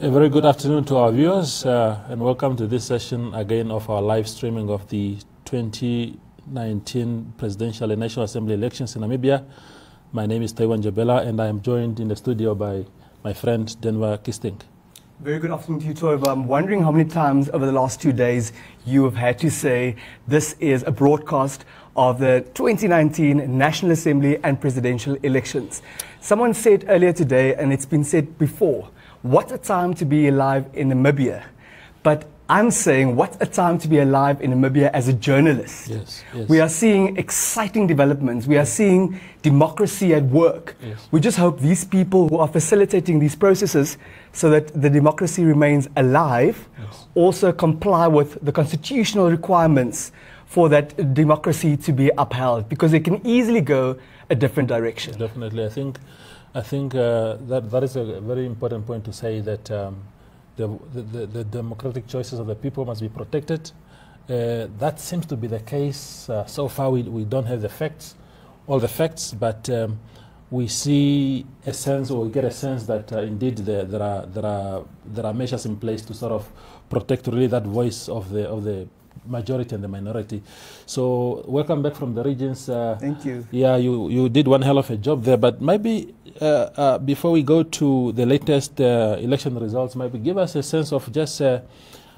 A very good afternoon to our viewers and welcome to this session again of our live streaming of the 2019 Presidential and National Assembly elections in Namibia. My name is Taiwan Jabela and I am joined in the studio by my friend Denver Kisting. Very good afternoon to you, Toiva. I'm wondering how many times over the last 2 days you have had to say this is a broadcast of the 2019 National Assembly and Presidential elections. Someone said earlier today, and it's been said before, what a time to be alive in Namibia. But I'm saying, what a time to be alive in Namibia as a journalist. Yes. We are seeing exciting developments. We are seeing democracy at work. Yes. We just hope these people who are facilitating these processes so that the democracy remains alive also comply with the constitutional requirements for that democracy to be upheld, because it can easily go a different direction. Definitely. I think that is a very important point to say, that the democratic choices of the people must be protected. That seems to be the case. So far we don't have the facts, all the facts, but we see a sense, or we get a sense that indeed there are measures in place to sort of protect really that voice of the majority and the minority. So welcome back from the regions. Thank you. Yeah, you did one hell of a job there, but maybe before we go to the latest election results, maybe give us a sense of just,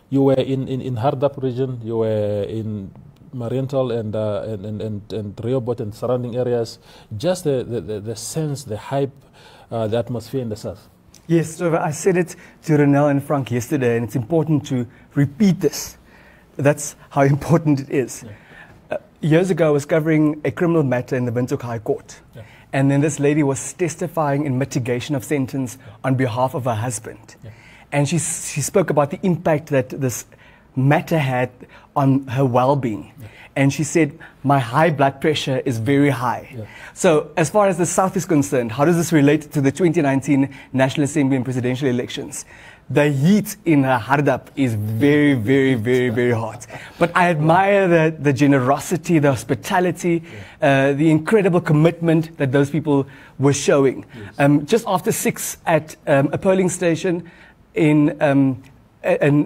you were in Hardap region, you were in Mariental and Rehoboth and surrounding areas, just the sense, the hype, the atmosphere in the south. Yes, so I said it to Renelle and Frank yesterday, and it's important to repeat this. That's how important it is. Yeah. Years ago, I was covering a criminal matter in the Windhoek High Court. Yeah. And then this lady was testifying in mitigation of sentence on behalf of her husband. Yeah. And she spoke about the impact that this matter had on her well-being. Yeah. And she said, my high blood pressure is very high. Yeah. So as far as the South is concerned, how does this relate to the 2019 National Assembly and presidential elections? The heat in Hardap is very, very, very, very hot. But I admire the generosity, the hospitality, the incredible commitment that those people were showing. Yes. Just after 6 at a polling station in an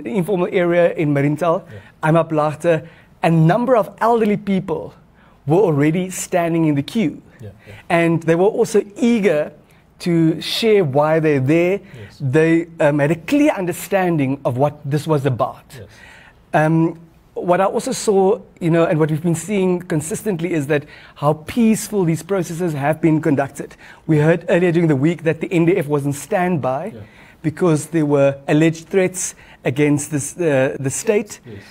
informal area in Mariental, I'm up Laagte, a number of elderly people were already standing in the queue. And they were also eager to share why they're there. Yes. They had a clear understanding of what this was about. Yes. What I also saw, and what we've been seeing consistently is that how peaceful these processes have been conducted. We heard earlier during the week that the NDF was on standby because there were alleged threats against the state. Yes.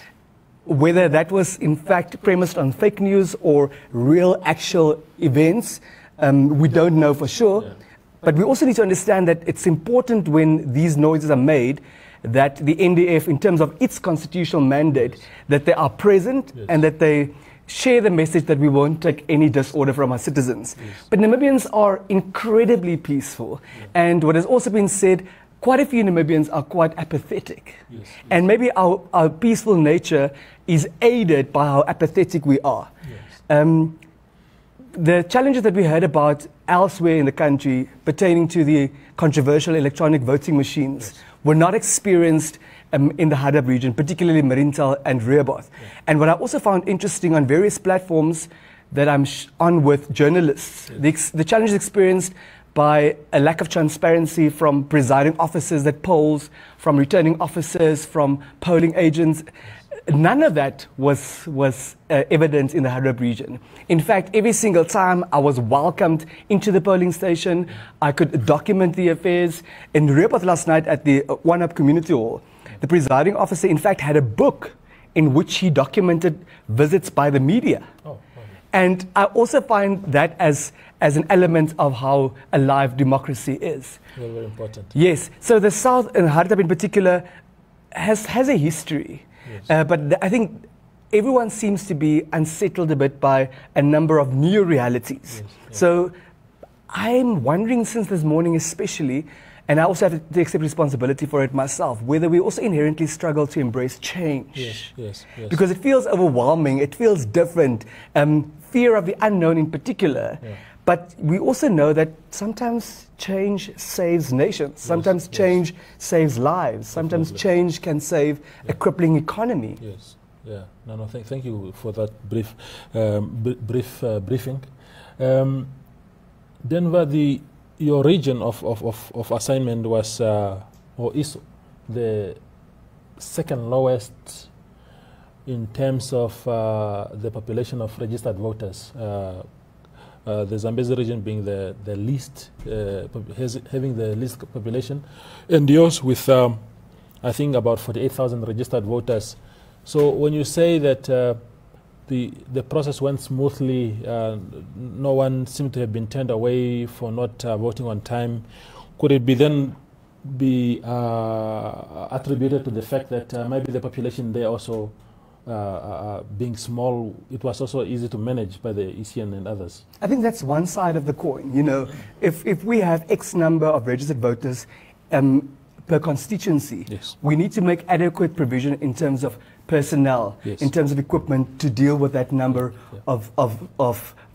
Whether that was in fact premised on fake news or real actual events, we don't know for sure. Yeah. But we also need to understand that it's important when these noises are made that the NDF, in terms of its constitutional mandate, that they are present and that they share the message that we won't take any disorder from our citizens. Yes. But Namibians are incredibly peaceful. And what has also been said, quite a few Namibians are quite apathetic. Yes. And maybe our peaceful nature is aided by how apathetic we are. Yes. The challenges that we heard about elsewhere in the country pertaining to the controversial electronic voting machines were not experienced in the Hardap region, particularly Mariental and Rehoboth. And what I also found interesting on various platforms that I'm on with journalists, the challenges experienced by a lack of transparency from presiding officers at polls, from returning officers, from polling agents. None of that was evident in the Hardap region. In fact, every single time I was welcomed into the polling station, I could document the affairs. In Rehoboth last night at the One Up Community Hall, the presiding officer in fact had a book in which he documented visits by the media. And I also find that as an element of how alive democracy is. Very, very important. Yes. So the South, and Hardap in particular, has a history. Yes. But I think everyone seems to be unsettled a bit by a number of new realities. Yes. So I'm wondering since this morning especially, and I also have to accept responsibility for it myself, whether we also inherently struggle to embrace change. Yes. Because it feels overwhelming, it feels different, fear of the unknown in particular. But we also know that sometimes change saves nations. Sometimes change saves lives. Sometimes change can save a crippling economy. Yes. Yeah. No. Thank you for that brief briefing. Denver, your region of assignment was or is the second lowest in terms of the population of registered voters. The Zambezi region being the least, having the least population, and yours with, I think, about 48,000 registered voters. So when you say that the process went smoothly, no one seemed to have been turned away for not voting on time, could it be then be attributed to the fact that maybe the population there also being small, it was also easy to manage by the ECN and others? I think that's one side of the coin. You know, if we have X number of registered voters per constituency, we need to make adequate provision in terms of personnel, in terms of equipment to deal with that number of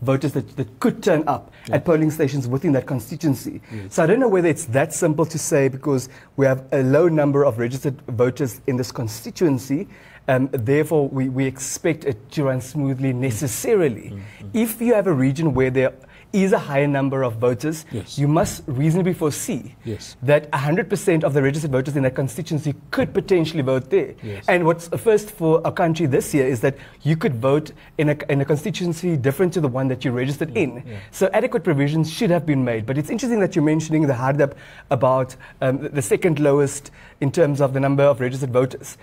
voters that could turn up at polling stations within that constituency. So I don't know whether it's that simple to say because we have a low number of registered voters in this constituency, therefore we expect it to run smoothly necessarily. If you have a region where there is a higher number of voters, you must reasonably foresee that 100% of the registered voters in that constituency could potentially vote there. And what's a first for our country this year is that you could vote in a constituency different to the one that you registered in. So adequate provisions should have been made. But it's interesting that you're mentioning the Hardap about the second lowest in terms of the number of registered voters.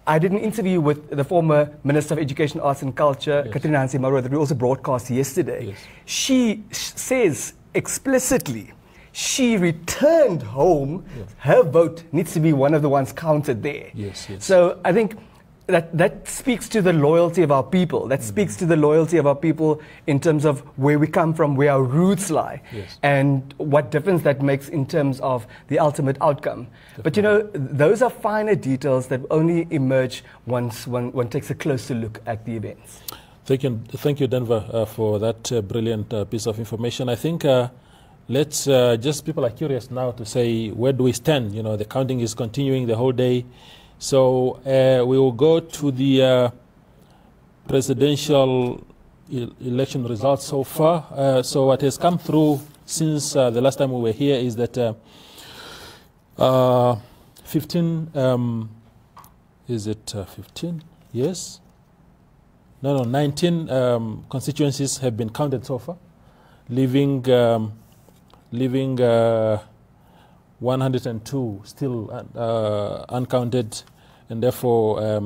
I did an interview with the former Minister of Education, Arts and Culture, Katrina Hansi-Mauro, that we also broadcast yesterday. She says explicitly she returned home. Her vote needs to be one of the ones counted there. So I think that speaks to the loyalty of our people. That speaks to the loyalty of our people in terms of where we come from, where our roots lie, and what difference that makes in terms of the ultimate outcome. But you know, those are finer details that only emerge once one takes a closer look at the events. Thank you, Denver, for that brilliant piece of information. I think let's just, people are curious now to say, where do we stand? You know, the counting is continuing the whole day. So we will go to the presidential election results so far. So what has come through since the last time we were here is that 15, is it 15? Yes? No, 19 constituencies have been counted so far, leaving 102 still uncounted, and therefore,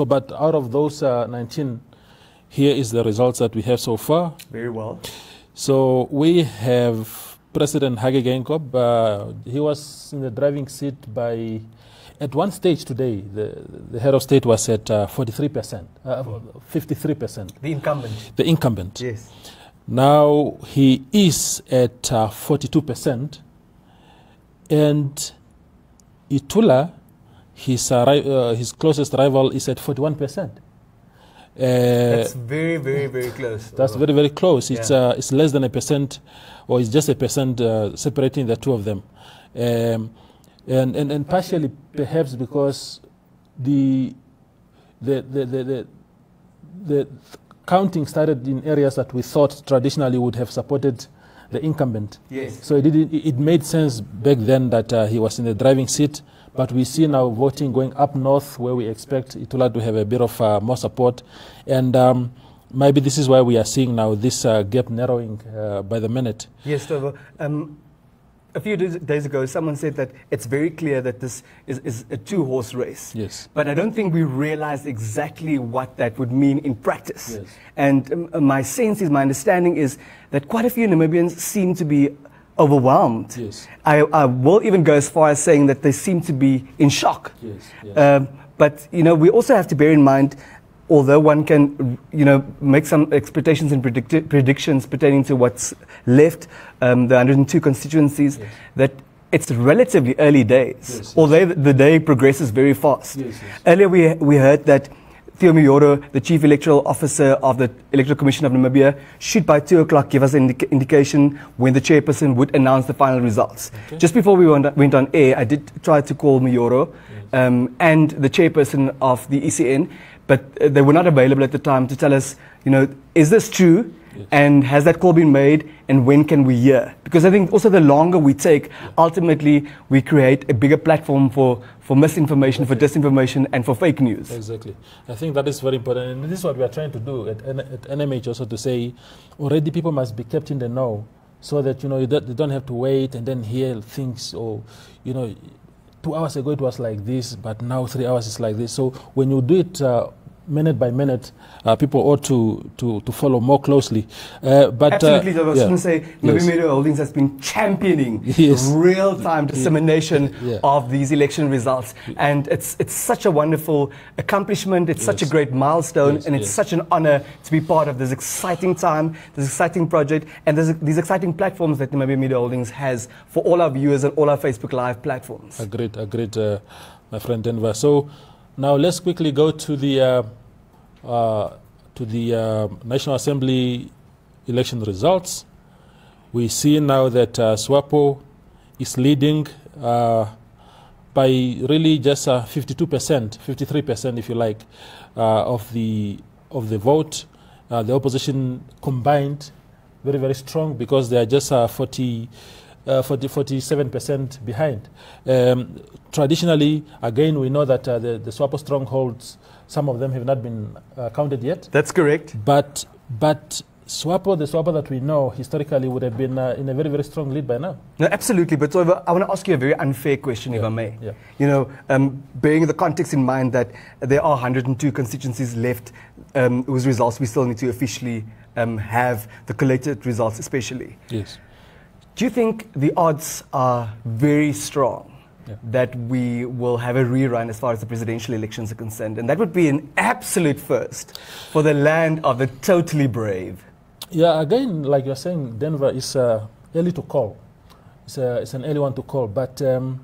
but out of those 19, here is the results that we have so far. Very well. So we have President Hage Geingob. He was in the driving seat by, at one stage today, the head of state was at 43%, 53%. The incumbent. The incumbent. Yes. Now he is at 42%. And Itula, his closest rival, is at 41%. That's very, very, very close. That's very, very close. It's less than 1%, or it's just 1% separating the two of them. And partially perhaps because the counting started in areas that we thought traditionally would have supported the incumbent. So it made sense back then that he was in the driving seat, but we see now voting going up north where we expect Itula to have a bit of more support, and maybe this is why we are seeing now this gap narrowing by the minute. Yes, Tovo. A few days ago, someone said that it's very clear that this is a two-horse race. But I don't think we realized exactly what that would mean in practice. And my understanding is that quite a few Namibians seem to be overwhelmed. I will even go as far as saying that they seem to be in shock. But, you know, we also have to bear in mind, although one can, you know, make some expectations and predictions pertaining to what's left, the 102 constituencies, that it's relatively early days, although the day progresses very fast. Earlier we heard that Theo Miyoro, the Chief Electoral Officer of the Electoral Commission of Namibia, should by 2 o'clock give us an indication when the chairperson would announce the final results. Okay. Just before we went on air, I did try to call Miyoro and the chairperson of the ECN, but they were not available at the time to tell us, you know, is this true? Yes. And has that call been made, and when can we hear? Because I think also the longer we take, ultimately we create a bigger platform for misinformation, for disinformation, and for fake news. Exactly. I think that is very important, and this is what we are trying to do at NMH also, to say already people must be kept in the know, so that, you know, you don't have to wait and then hear things, or, you know, 2 hours ago it was like this, but now 3 hours is like this. So when you do it minute by minute, people ought to follow more closely. But absolutely, I was going to say, Namibia Media Holdings has been championing real-time dissemination of these election results, and it's such a wonderful accomplishment. It's such a great milestone, and it's such an honor to be part of this exciting time, this exciting project, and these exciting platforms that Namibia Media Holdings has for all our viewers and all our Facebook Live platforms. Agreed, my friend Denver. So now let's quickly go to the National Assembly election results. We see now that SWAPO is leading by really just 52%, 53% if you like, of the vote. The opposition combined very, very strong, because they are just 47% behind. Traditionally, again, we know that the SWAPO strongholds, some of them have not been counted yet. That's correct. But SWAPO, the SWAPO that we know historically, would have been in a very, very strong lead by now. No, absolutely. But so I want to ask you a very unfair question, if I may. Yeah. You know, bearing the context in mind that there are 102 constituencies left whose results we still need to officially have, the collated results especially. Yes. Do you think the odds are very strong that we will have a rerun as far as the presidential elections are concerned? And that would be an absolute first for the land of the totally brave. Yeah, again, like you're saying, Denver is early to call. It's an early one to call. But the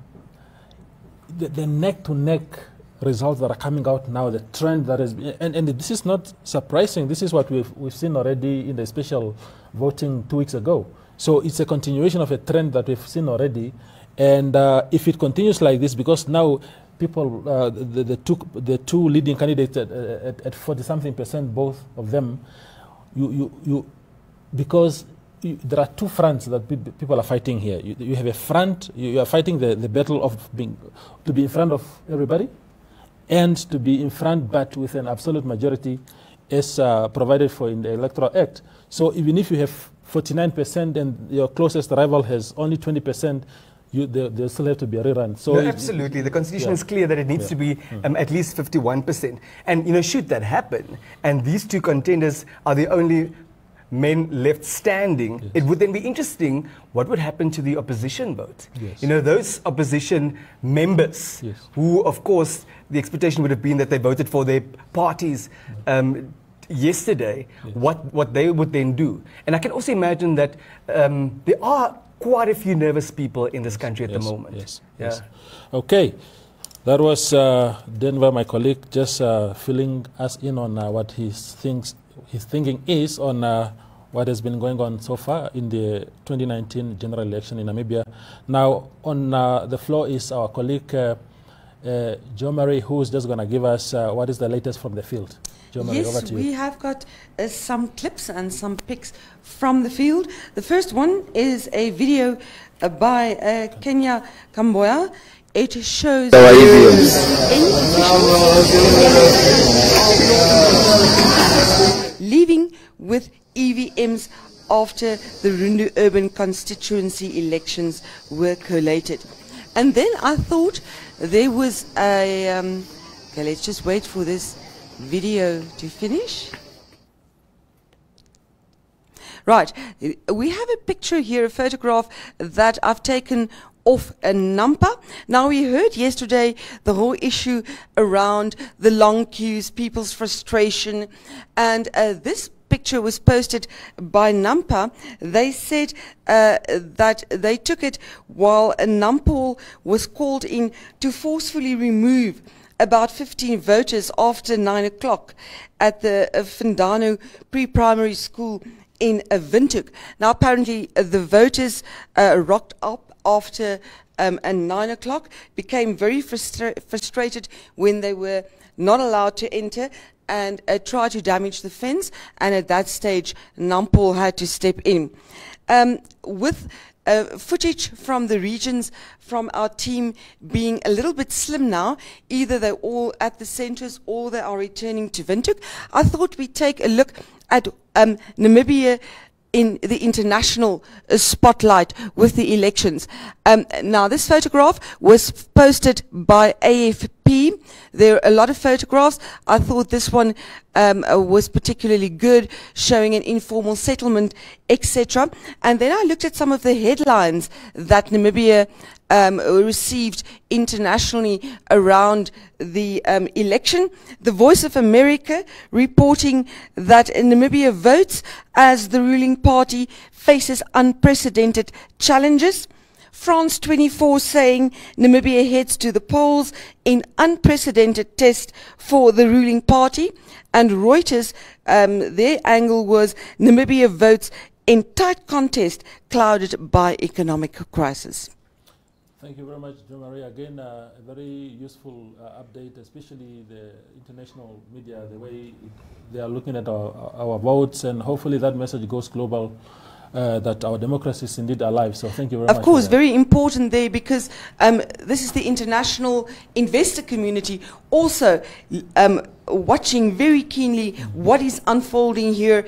neck-to-neck results that are coming out now, the trend that is, and this is not surprising. This is what we've seen already in the special voting 2 weeks ago. So it's a continuation of a trend that we've seen already, and if it continues like this, because now people, the two leading candidates at 40-something%, both of them, because there are two fronts that people are fighting here. You have a front, you are fighting the battle of to be in front of everybody, and to be in front but with an absolute majority as provided for in the Electoral Act. So even if you have 49% and your closest rival has only 20%, there still have to be a rerun. So no, absolutely, the Constitution is clear that it needs to be at least 51%. And you know, should that happen, and these two contenders are the only men left standing, it would then be interesting what would happen to the opposition vote. You know, those opposition members who, of course, the expectation would have been that they voted for their parties yesterday, what they would then do. And I can also imagine that there are quite a few nervous people in this country at the moment. Yes. Okay, that was Denver, my colleague, just filling us in on what his thinking is on what has been going on so far in the 2019 general election in Namibia. Now, on the floor is our colleague Jo Marie, who is just going to give us what is the latest from the field. Yes, we have got some clips and some pics from the field. The first one is a video by Kenya Kamboya. It shows leaving with EVMs after the Rundu urban constituency elections were collated. And then I thought there was a... okay, let's just wait for this video to finish. Right, we have a picture here, a photograph that I've taken off a Nampa. Now, we heard yesterday the whole issue around the long queues, people's frustration, and this picture was posted by Nampa. They said that they took it while Nampol was called in to forcefully remove about 15 voters after 9 o'clock at the Fundano Pre-Primary School in Windhoek. Now, apparently, the voters rocked up after 9 o'clock, became very frustrated when they were not allowed to enter, and tried to damage the fence. And at that stage, Nampol had to step in. With footage from the regions from our team being a little bit slim now, either they're all at the centres or they are returning to Windhoek, I thought we'd take a look at Namibia in the international spotlight with the elections. Now, this photograph was posted by AFP. There are a lot of photographs. I thought this one was particularly good, showing an informal settlement, etc. And then I looked at some of the headlines that Namibia received internationally around the election. The Voice of America reporting that Namibia votes as the ruling party faces unprecedented challenges. France 24 saying Namibia heads to the polls in unprecedented test for the ruling party. And Reuters, their angle was Namibia votes in tight contest clouded by economic crisis. Thank you very much, Jo Marie. Again, a very useful update, especially the international media, the way they are looking at our votes, and hopefully that message goes global, that our democracy is indeed alive. So thank you very much. Of course, very important there, because this is the international investor community also watching very keenly what is unfolding here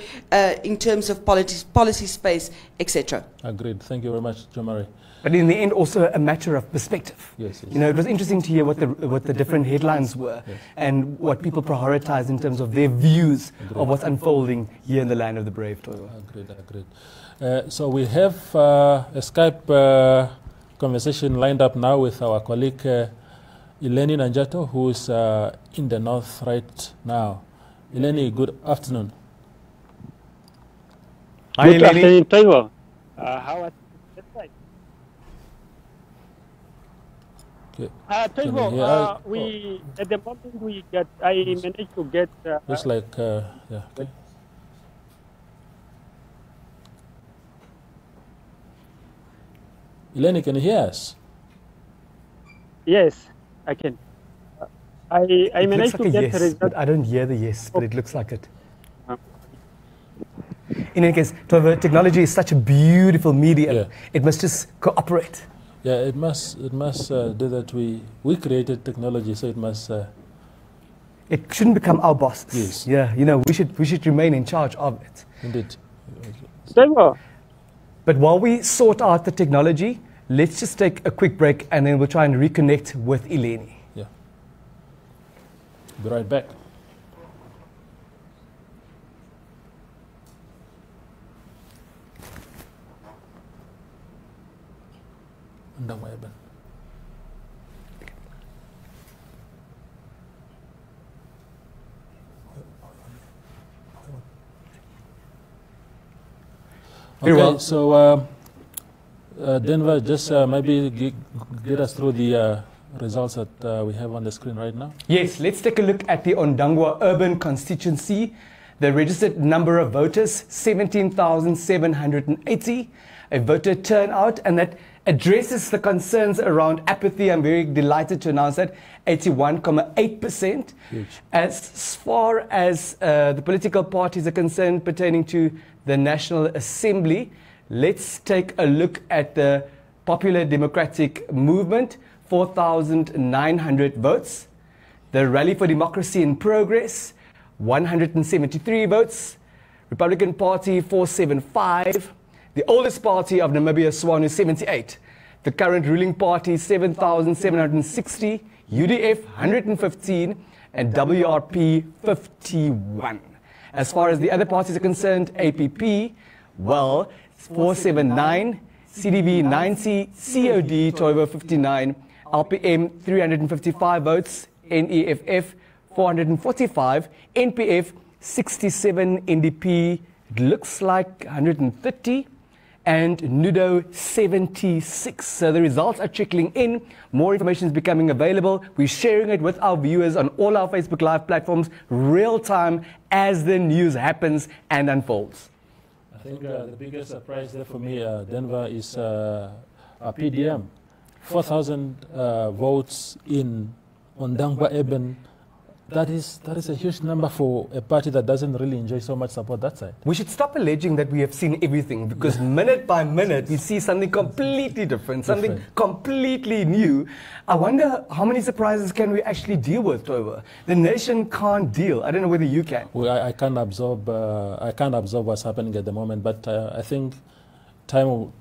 in terms of policy space, etc. Agreed. Thank you very much, Jo Marie. But in the end, also a matter of perspective. Yes, yes. You know, it was interesting to hear what the different headlines were, yes, and what people prioritize in terms of their views of what's unfolding here in the land of the brave. Agreed, agreed. So we have a Skype conversation lined up now with our colleague Eleni Nanjato, who is in the north right now. Eleni, good afternoon. Hi, Good afternoon, Taiwo. How are you? Okay. Taiwo, we at the moment I managed to get. Just like yeah. Okay. Eleni, can you hear us? Yes, I can. I managed to like get yes, the result. but I don't hear the yes, but it looks like it. In any case, technology is such a beautiful medium. Yeah. It must just cooperate. Yeah, it must do that. We created technology, so it must. It shouldn't become our bosses. Yes. Yeah, you know, we should remain in charge of it. Indeed. Taiwo, But while we sort out the technology, let's just take a quick break, and then we'll try and reconnect with Eleni. Yeah. Be right back. Okay, well. so Denver, just maybe get us through the results that we have on the screen right now. Yes, let's take a look at the Ondangwa urban constituency. The registered number of voters, 17,780. A voter turnout, and that addresses the concerns around apathy. I'm very delighted to announce that 81.8%. As far as the political parties are concerned pertaining to the National Assembly, let's take a look at the Popular Democratic Movement, 4,900 votes. The Rally for Democracy in Progress, 173 votes. Republican Party, 475. The oldest party of Namibia, SWANU, 78. The current ruling party, 7,760. UDF, 115. And WRP, 51. As far as the other parties are concerned, APP, well, 479. CDB, 90. COD, Toivo, 59. RPM, 355 votes. NEFF, 445. NPF, 67. NDP, it looks like 130. and Nudo 76. So the results are trickling in. More information is becoming available. We're sharing it with our viewers on all our Facebook Live platforms, real time, as the news happens and unfolds. I think the biggest surprise there for me, Denver, is our PDM. 4,000 votes in Ondangwa Eben. That is a huge number for a party that doesn't really enjoy so much support that side. We should stop alleging that we have seen everything, because minute by minute we see something completely different, something completely new. I wonder how many surprises can we actually deal with, Toba? The nation can't deal. I don't know whether you can. Well, I can't absorb what's happening at the moment, but I think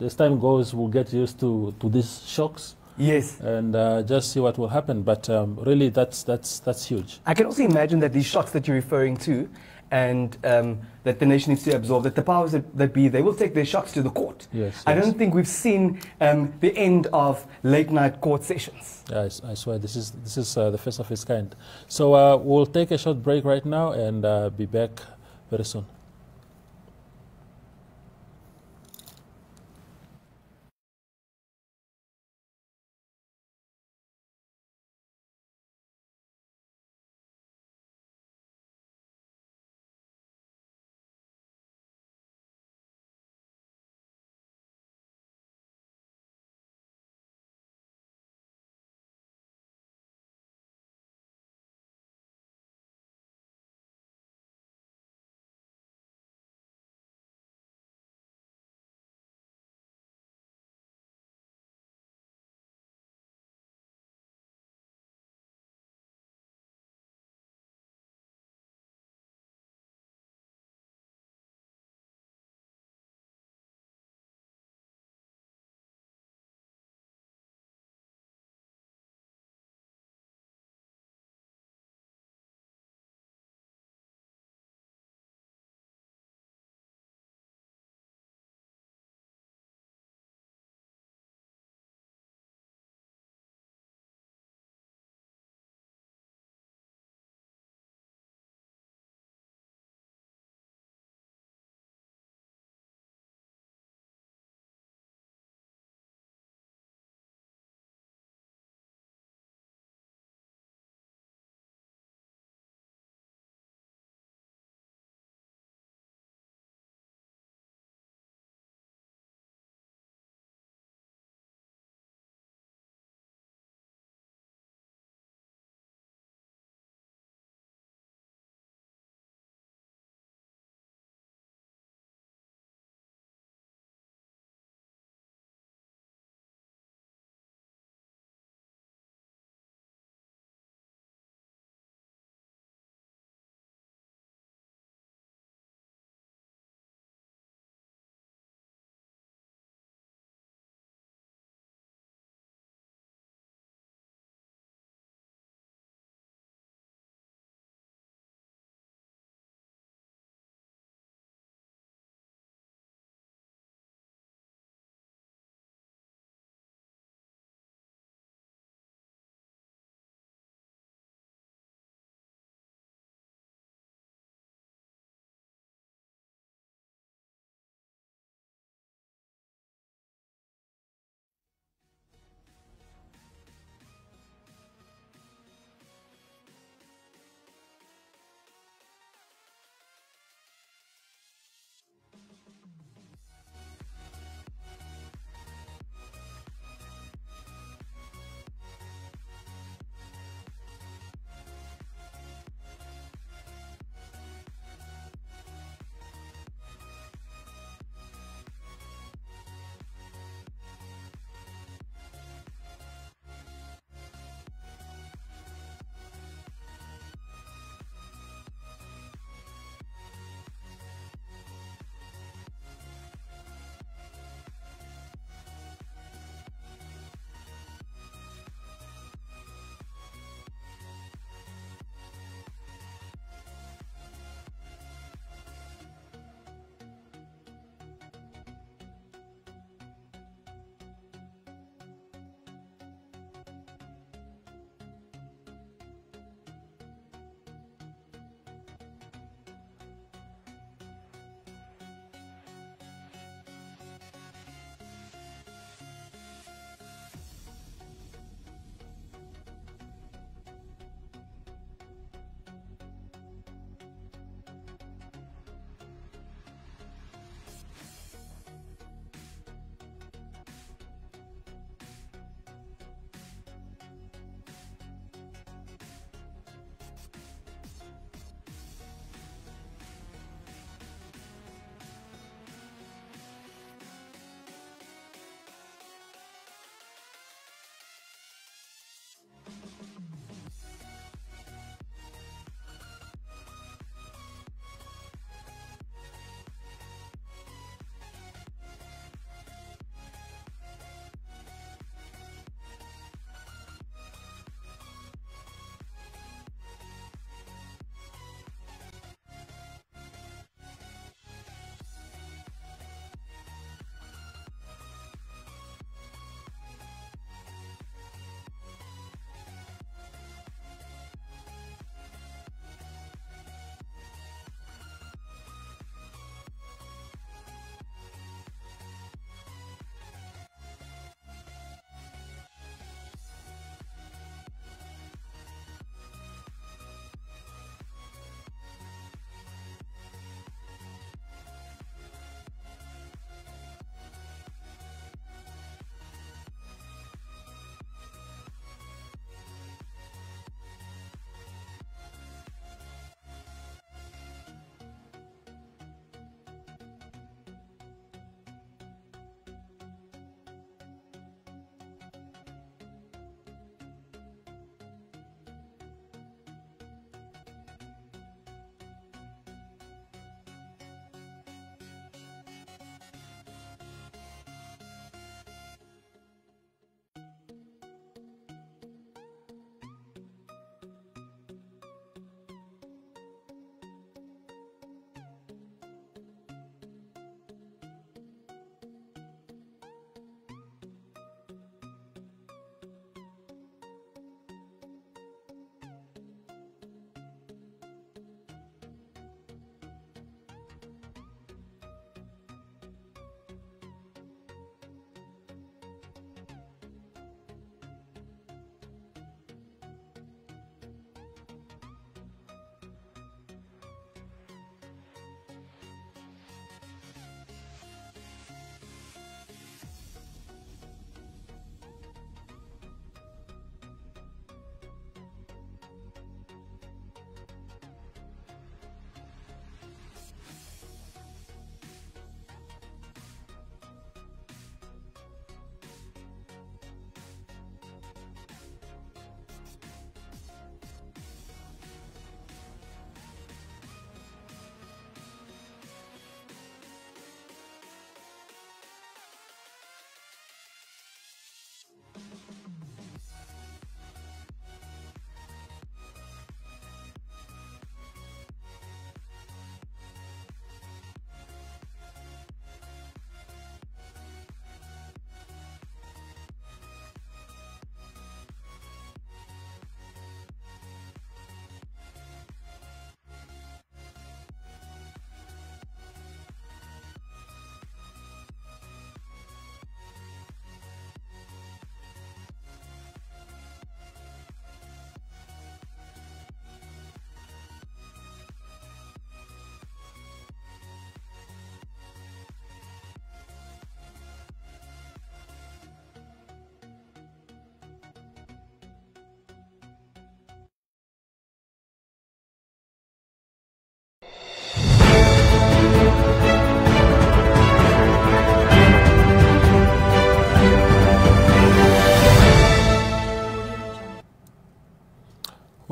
as time goes, we'll get used to these shocks. Yes. And just see what will happen. But really, that's huge. I can also imagine that these shocks that you're referring to, and that the nation needs to absorb, that the powers that be, they will take their shocks to the court. Yes. I don't think we've seen the end of late night court sessions. I swear, this is the first of its kind. So we'll take a short break right now and be back very soon.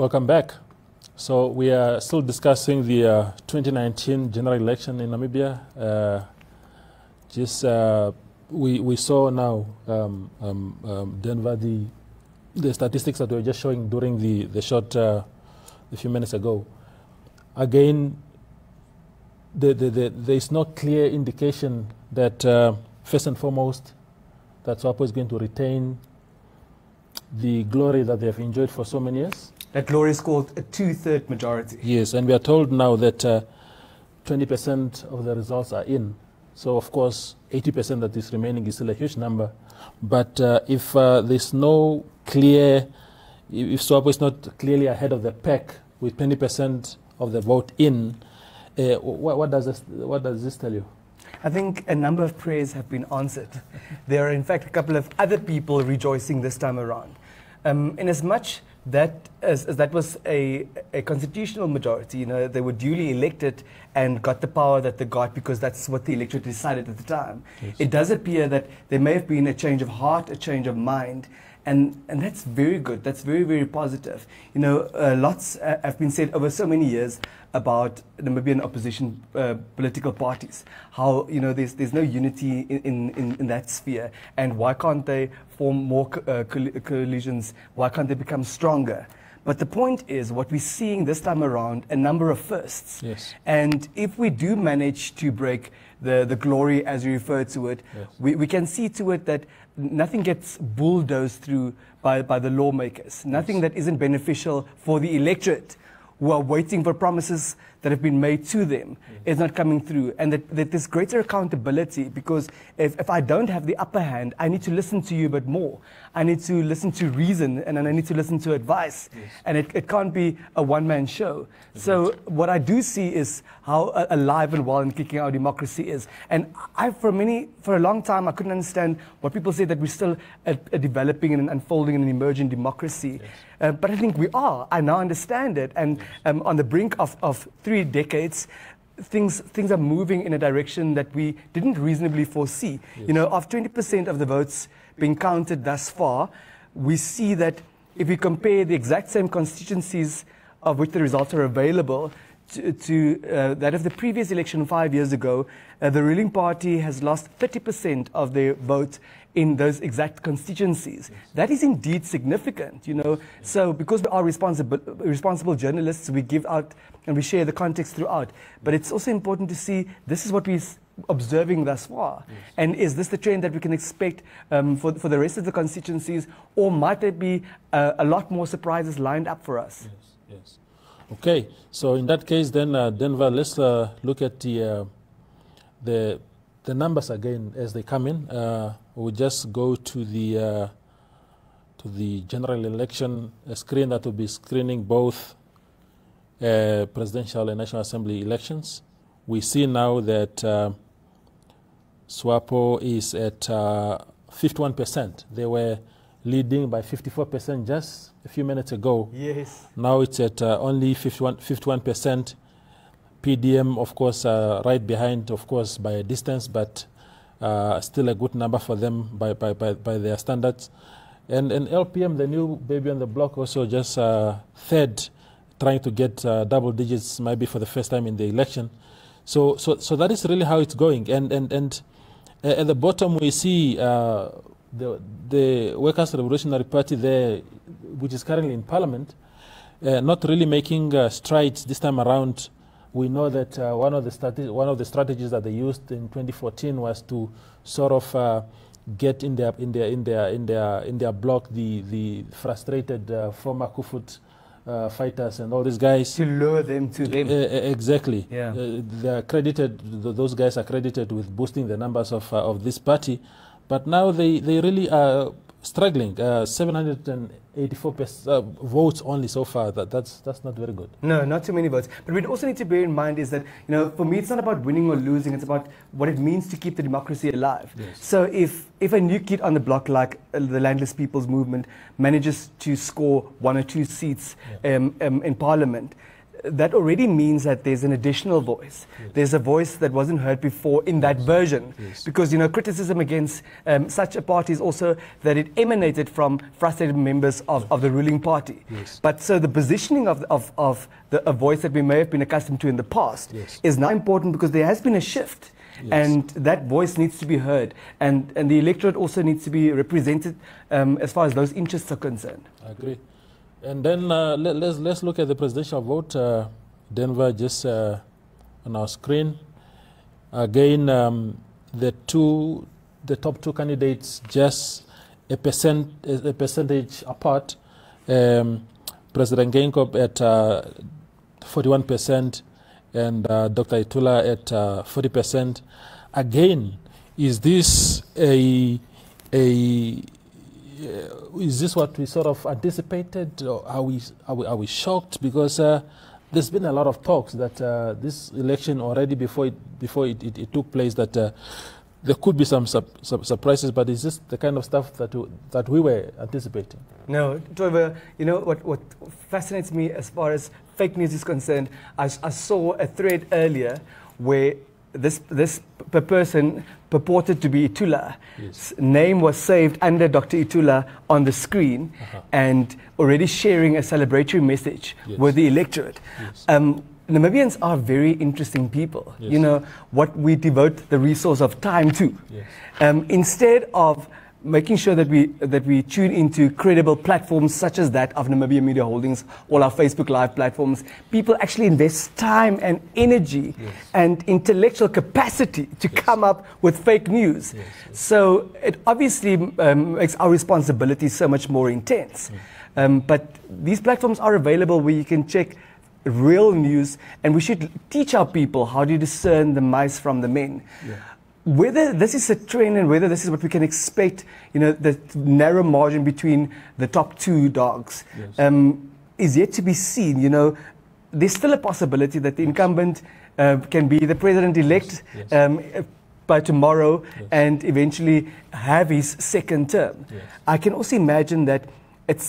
Welcome back. So we are still discussing the 2019 general election in Namibia. We saw now, Denver, the statistics that we were just showing during the short a few minutes ago. Again, there is no clear indication that first and foremost that SWAPO is going to retain the glory that they have enjoyed for so many years. That glory is called a two-third majority. Yes, and we are told now that 20% of the results are in. So, of course, 80% that is remaining is still a huge number. But if there's no clear, if SWAPO is not clearly ahead of the pack with 20% of the vote in, what does this tell you? I think a number of prayers have been answered. There are, in fact, a couple of other people rejoicing this time around. In as much that as that was a constitutional majority, they were duly elected and got the power that they got because that's what the electorate decided at the time. Yes. It does appear that there may have been a change of heart, a change of mind, and that's very good. That's very, very positive. Lots have been said over so many years about Namibian opposition political parties. How there's no unity in that sphere, and why can't they form more coalitions? Why can't they become stronger? But the point is, what we're seeing this time around, a number of firsts. Yes. And if we do manage to break the glory, as you refer to it, yes, we can see to it that nothing gets bulldozed through by the lawmakers. Nothing that isn't beneficial for the electorate who are waiting for promises that have been made to them is not coming through. And that there's greater accountability, because if I don't have the upper hand, I need to listen to you a bit more. I need to listen to reason, and I need to listen to advice. Yes. And it can't be a one-man show. So what I do see is how alive and well and kicking our democracy is. And for a long time, I couldn't understand what people say that we're still a developing and unfolding and an emerging democracy. Yes. But I think we are. I now understand it. And on the brink of 3 decades, things are moving in a direction that we didn't reasonably foresee. Yes. Of 20% of the votes being counted thus far, we see that if we compare the exact same constituencies of which the results are available to that of the previous election 5 years ago, the ruling party has lost 30% of their vote in those exact constituencies. Yes. That is indeed significant, Yes. So because we are responsible journalists, we give out and we share the context throughout. But it's also important to see this is what we're observing thus far. Yes. And is this the trend that we can expect for the rest of the constituencies, or might there be a lot more surprises lined up for us? Yes, yes. Okay, so in that case then, Denver, let's look at the numbers again as they come in. We'll just go to the general election screen that will be screening both presidential and National Assembly elections. We see now that SWAPO is at 51%. They were leading by 54% just a few minutes ago. Yes. Now it's at only 51%. PDM, of course, right behind, of course, by a distance, but still a good number for them by their standards. And LPM, the new baby on the block, also just third, trying to get double digits maybe for the first time in the election. So that is really how it's going. And at the bottom we see the Workers' Revolutionary Party there, which is currently in Parliament, not really making strides this time around. We know that one of the strategies that they used in 2014 was to sort of get in their bloc the frustrated former Kufut fighters and all these guys, to lure them to them. Exactly. Yeah. They are credited. Those guys are credited with boosting the numbers of this party, but now they really are struggling. 784 votes only so far. That's not very good. No, not too many votes. But we also need to bear in mind is that, for me, it's not about winning or losing. It's about what it means to keep the democracy alive. Yes. So if a new kid on the block like the Landless People's Movement manages to score 1 or 2 seats in Parliament, that already means that there's an additional voice. Yes. There's a voice that wasn't heard before in that version. Yes. Because, criticism against such a party is also that it emanated from frustrated members of the ruling party. Yes. But so the positioning of a voice that we may have been accustomed to in the past Yes. is now important because there has been a shift. Yes. And that voice needs to be heard. And the electorate also needs to be represented as far as those interests are concerned. I agree. And then let's look at the presidential vote. Denver, just on our screen. Again, the top two candidates just a percentage apart. President Geingob at 41% and Dr. Itula at 40%. Again, is this is this what we sort of anticipated, or are we shocked? Because there's been a lot of talks that this election already before it took place that there could be some surprises. But is this the kind of stuff that we were anticipating? No, Toivo, what fascinates me as far as fake news is concerned, I saw a thread earlier where this person purported to be Itula's yes. name was saved under Dr. Itula on the screen and already sharing a celebratory message yes. with the electorate. Yes. Namibians are very interesting people. Yes. What we devote the resource of time to. Yes. Instead of making sure that we tune into credible platforms such as that of Namibia Media Holdings, all our Facebook Live platforms, people actually invest time and energy yes. and intellectual capacity to yes. come up with fake news. Yes, yes. So it obviously makes our responsibility so much more intense. But these platforms are available where you can check real news, and we should teach our people how to discern the mice from the men. Yeah. Whether this is a trend and whether this is what we can expect, the narrow margin between the top two dogs, yes. Is yet to be seen. There's still a possibility that the incumbent can be the president-elect yes. by tomorrow yes. and eventually have his second term. Yes. I can also imagine that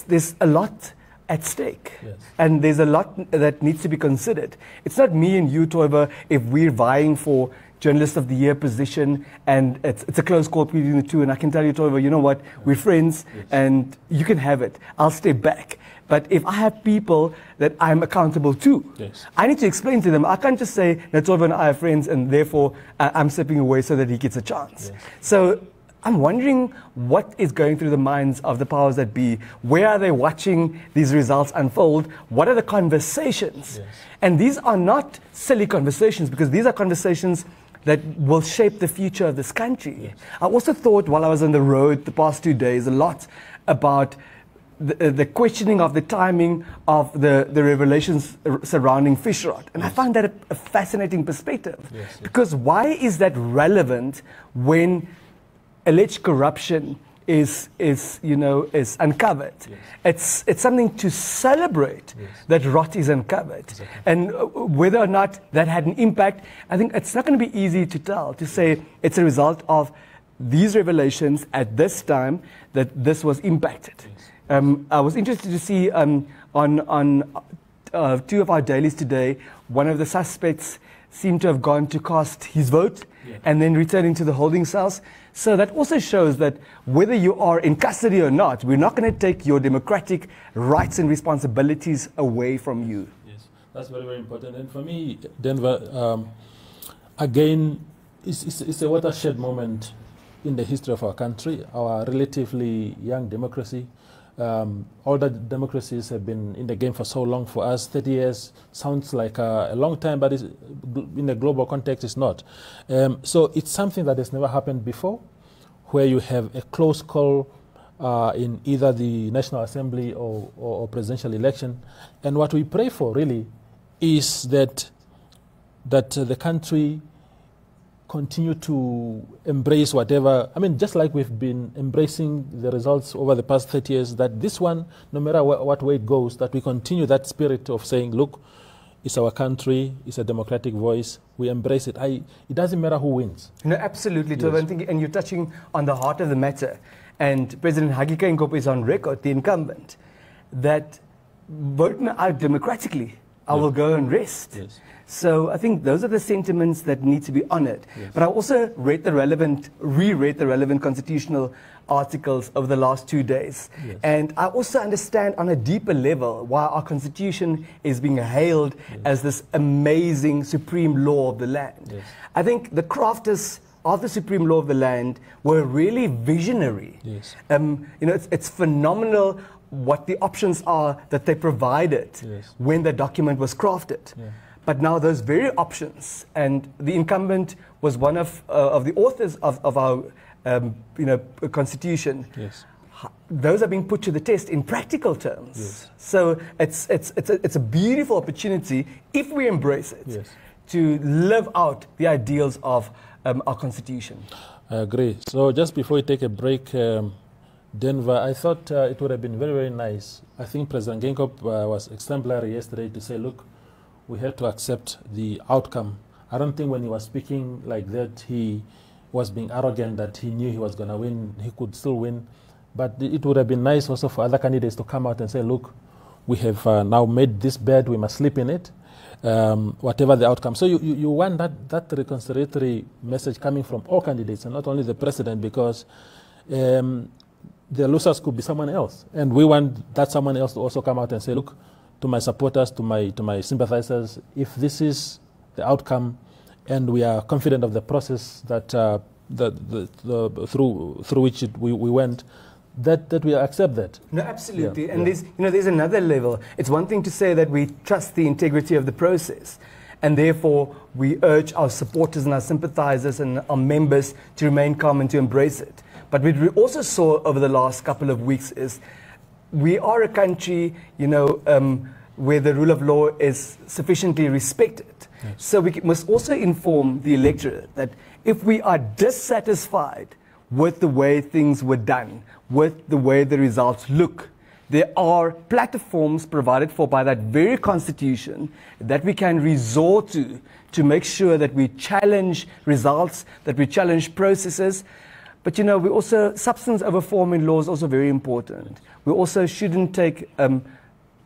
there's a lot at stake. Yes. And there's a lot that needs to be considered. It's not me and you, Toivo, if we're vying for Journalist of the Year position, and it's a close call between the two. And I can tell you, Toivo, you know what? We're friends, yes. and you can have it. I'll stay back. But if I have people that I'm accountable to, yes. I need to explain to them. I can't just say that Toivo and I are friends, and therefore I'm stepping away so that he gets a chance. Yes. So I'm wondering what is going through the minds of the powers that be. Where are they watching these results unfold? What are the conversations? Yes. And these are not silly conversations, because these are conversations that will shape the future of this country. Yes. I also thought while I was on the road the past 2 days a lot about the questioning of the timing of the revelations surrounding Fishrot. And yes. I found that a fascinating perspective. Yes, yes. Because why is that relevant when alleged corruption is uncovered? Yes. It's something to celebrate yes. that rot is uncovered. Exactly. And whether or not that had an impact, I think it's not going to be easy to tell, to say it's a result of these revelations at this time that this was impacted. Yes. I was interested to see on 2 of our dailies today, one of the suspects seemed to have gone to cast his vote yeah. and then returning to the holding cells. So that also shows that whether you are in custody or not, we're not going to take your democratic rights and responsibilities away from you. Yes, that's very, very important. And for me, Denver, again, it's a watershed moment in the history of our country, our relatively young democracy. Older democracies have been in the game for so long. For us, 30 years sounds like a long time, but in a global context, it's not. So it's something that has never happened before, where you have a close call in either the National Assembly or presidential election. And what we pray for, really, is that the country continue to embrace whatever, just like we've been embracing the results over the past 30 years, that this one, no matter what way it goes, that we continue that spirit of saying, look, it's our country, it's a democratic voice, we embrace it. It doesn't matter who wins. No, absolutely, Yes. and you're touching on the heart of the matter. And President Hage Geingob is on record, the incumbent, that voting out democratically I will go and rest. Yes. So I think those are the sentiments that need to be honored. Yes. But I also reread the relevant constitutional articles over the last 2 days. Yes. And I also understand on a deeper level why our constitution is being hailed as this amazing supreme law of the land. Yes. I think the crafters of the supreme law of the land were really visionary. Yes. It's phenomenal what the options are that they provided Yes. when the document was crafted. Yeah. But now those very options, and the incumbent was one of the authors of our constitution. Yes. Those are being put to the test in practical terms. Yes. So it's a beautiful opportunity, if we embrace it, Yes. to live out the ideals of our constitution. I agree. So just before we take a break, Denver, I thought it would have been very, very nice. I think President Geingob was exemplary yesterday to say, look, we have to accept the outcome. I don't think when he was speaking like that, he was being arrogant that he knew he was going to win. He could still win. But it would have been nice also for other candidates to come out and say, look, we have now made this bed, we must sleep in it, whatever the outcome. So you want that reconciliatory message coming from all candidates and not only the president, because the losers could be someone else. And we want that someone else to also come out and say, look, to my supporters, to my sympathizers, if this is the outcome and we are confident of the process that through which we went, that we accept that. No, absolutely. Yeah, And yeah. there's another level. It's one thing to say that we trust the integrity of the process, and therefore we urge our supporters and our sympathizers and our members to remain calm and to embrace it. But what we also saw over the last couple of weeks is we are a country, where the rule of law is sufficiently respected. Yes. So we must also inform the electorate that if we are dissatisfied with the way things were done, with the way the results look, there are platforms provided for by that very constitution that we can resort to make sure that we challenge results, that we challenge processes. But we also, substance over form in law is also very important. We also shouldn't take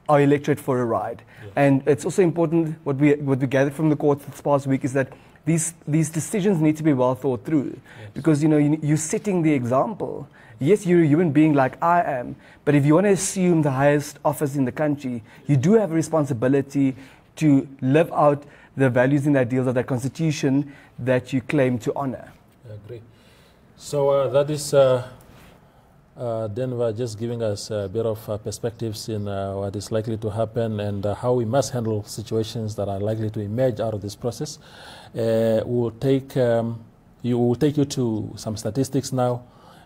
our electorate for a ride. Yes. And it's also important, what we gathered from the court this past week is that these decisions need to be well thought through. Yes. Because you're setting the example. Yes, you're a human being like I am, but if you want to assume the highest office in the country, you do have a responsibility to live out the values and ideals of that constitution that you claim to honor. I agree. So that is Denver just giving us a bit of perspectives in what is likely to happen and how we must handle situations that are likely to emerge out of this process. We'll take you to some statistics now,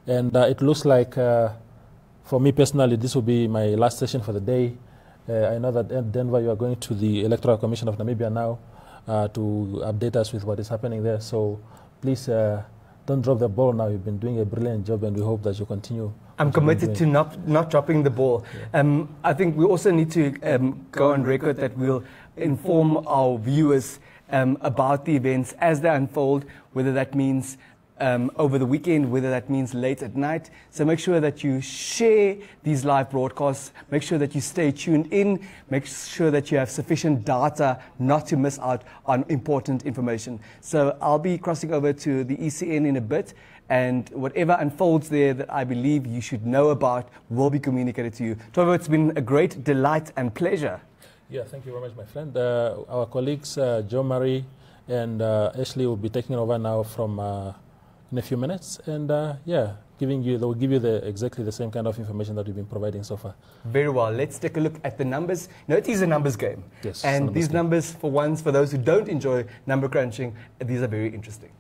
and it looks like, for me personally, this will be my last session for the day. I know that Denver, you are going to the Electoral Commission of Namibia now to update us with what is happening there. So please. Don't drop the ball now. You've been doing a brilliant job, and we hope that you continue. I'm committed to not dropping the ball. Yeah. I think we also need to go on record that we'll inform our viewers about the events as they unfold, whether that means over the weekend, whether that means late at night. So make sure that you share these live broadcasts. Make sure that you stay tuned in. Make sure that you have sufficient data not to miss out on important information. So I'll be crossing over to the ECN in a bit, and whatever unfolds there that I believe you should know about will be communicated to you. Toivo, it's been a great delight and pleasure. Yeah, thank you very much, my friend. Our colleagues, Joe Murray and Ashley, will be taking over now from in a few minutes, and they will give you exactly the same kind of information that we've been providing so far. Very well. Let's take a look at the numbers. Now, it is a numbers game. Yes, and these numbers, for those who don't enjoy number crunching, these are very interesting.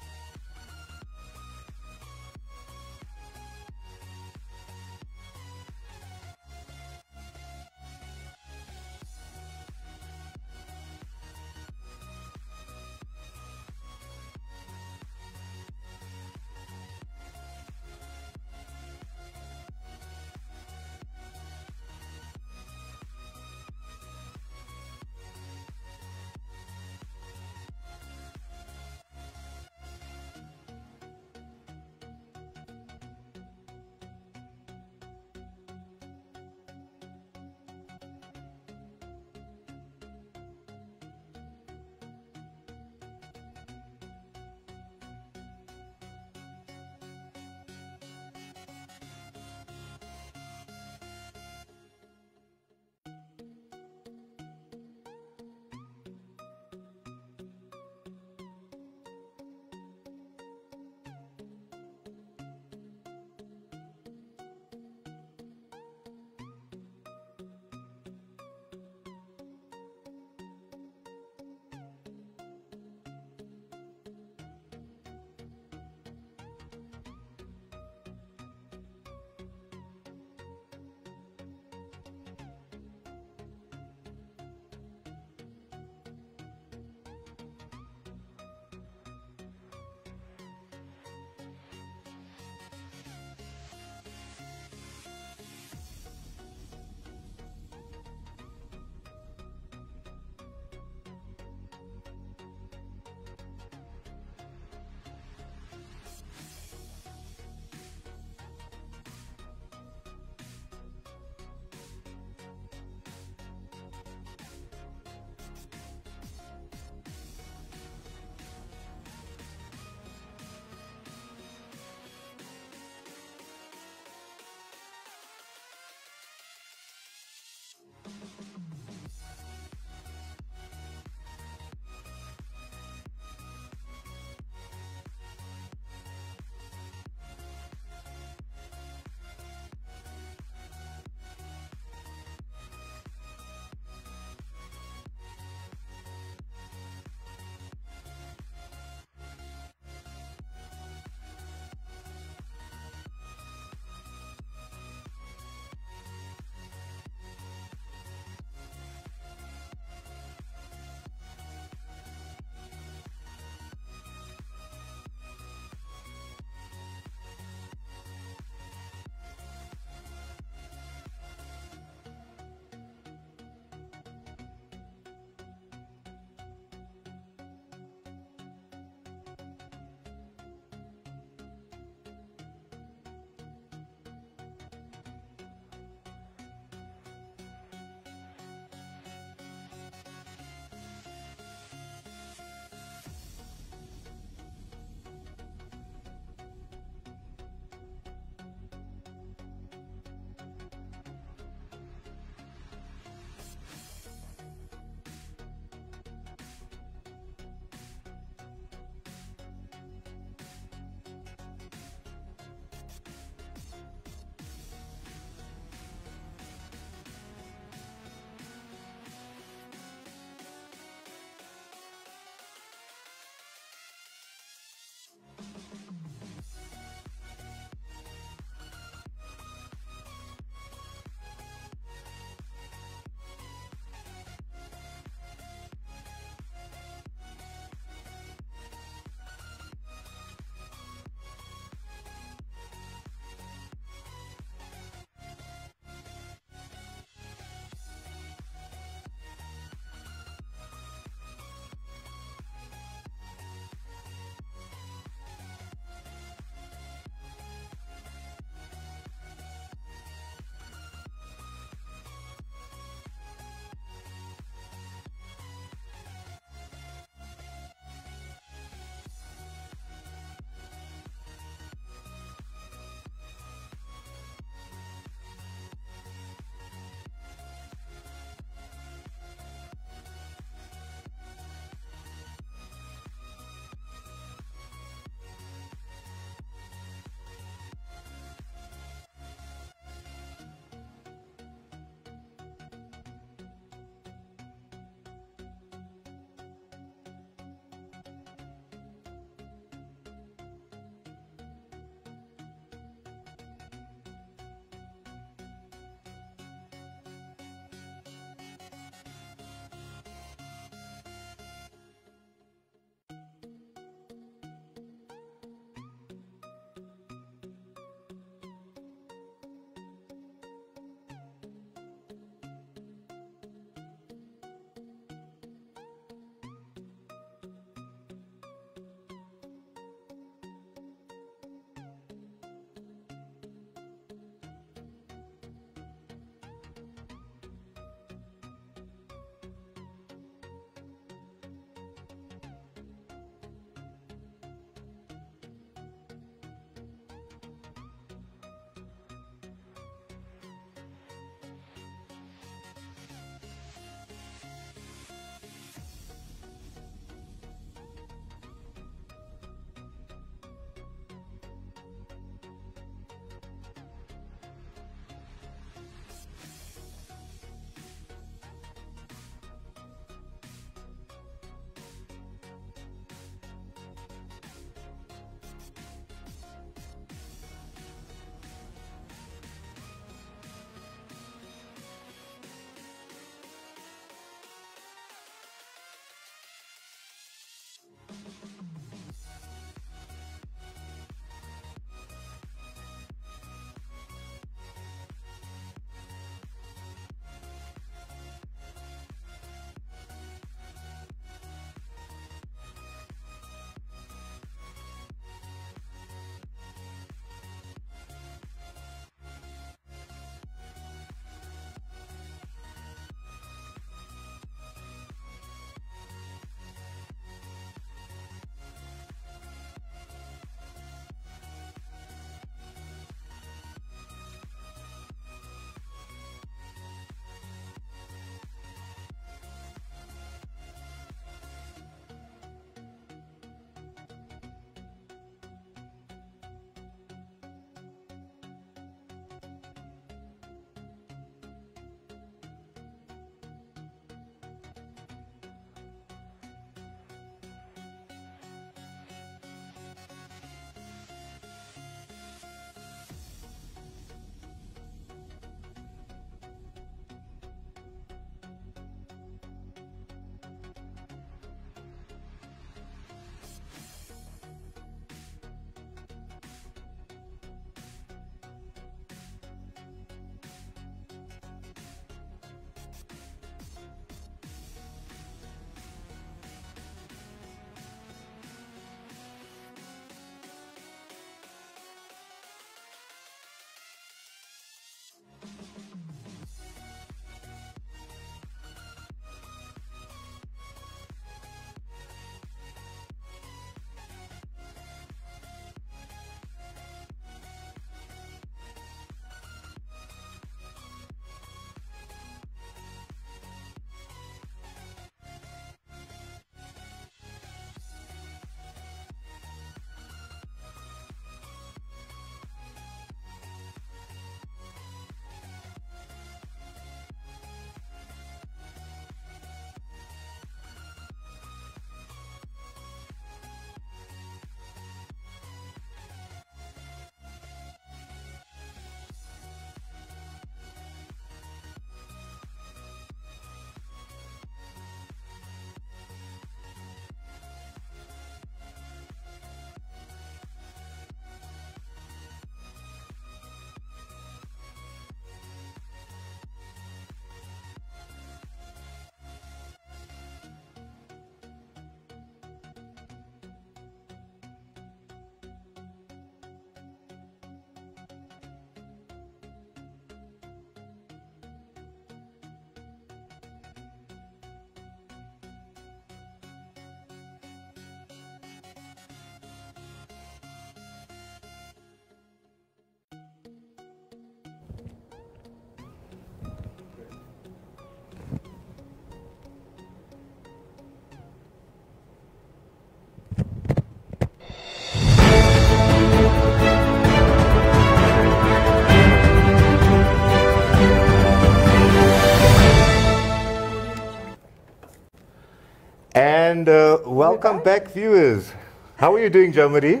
Welcome back, viewers. How are you doing, Jo-Marie?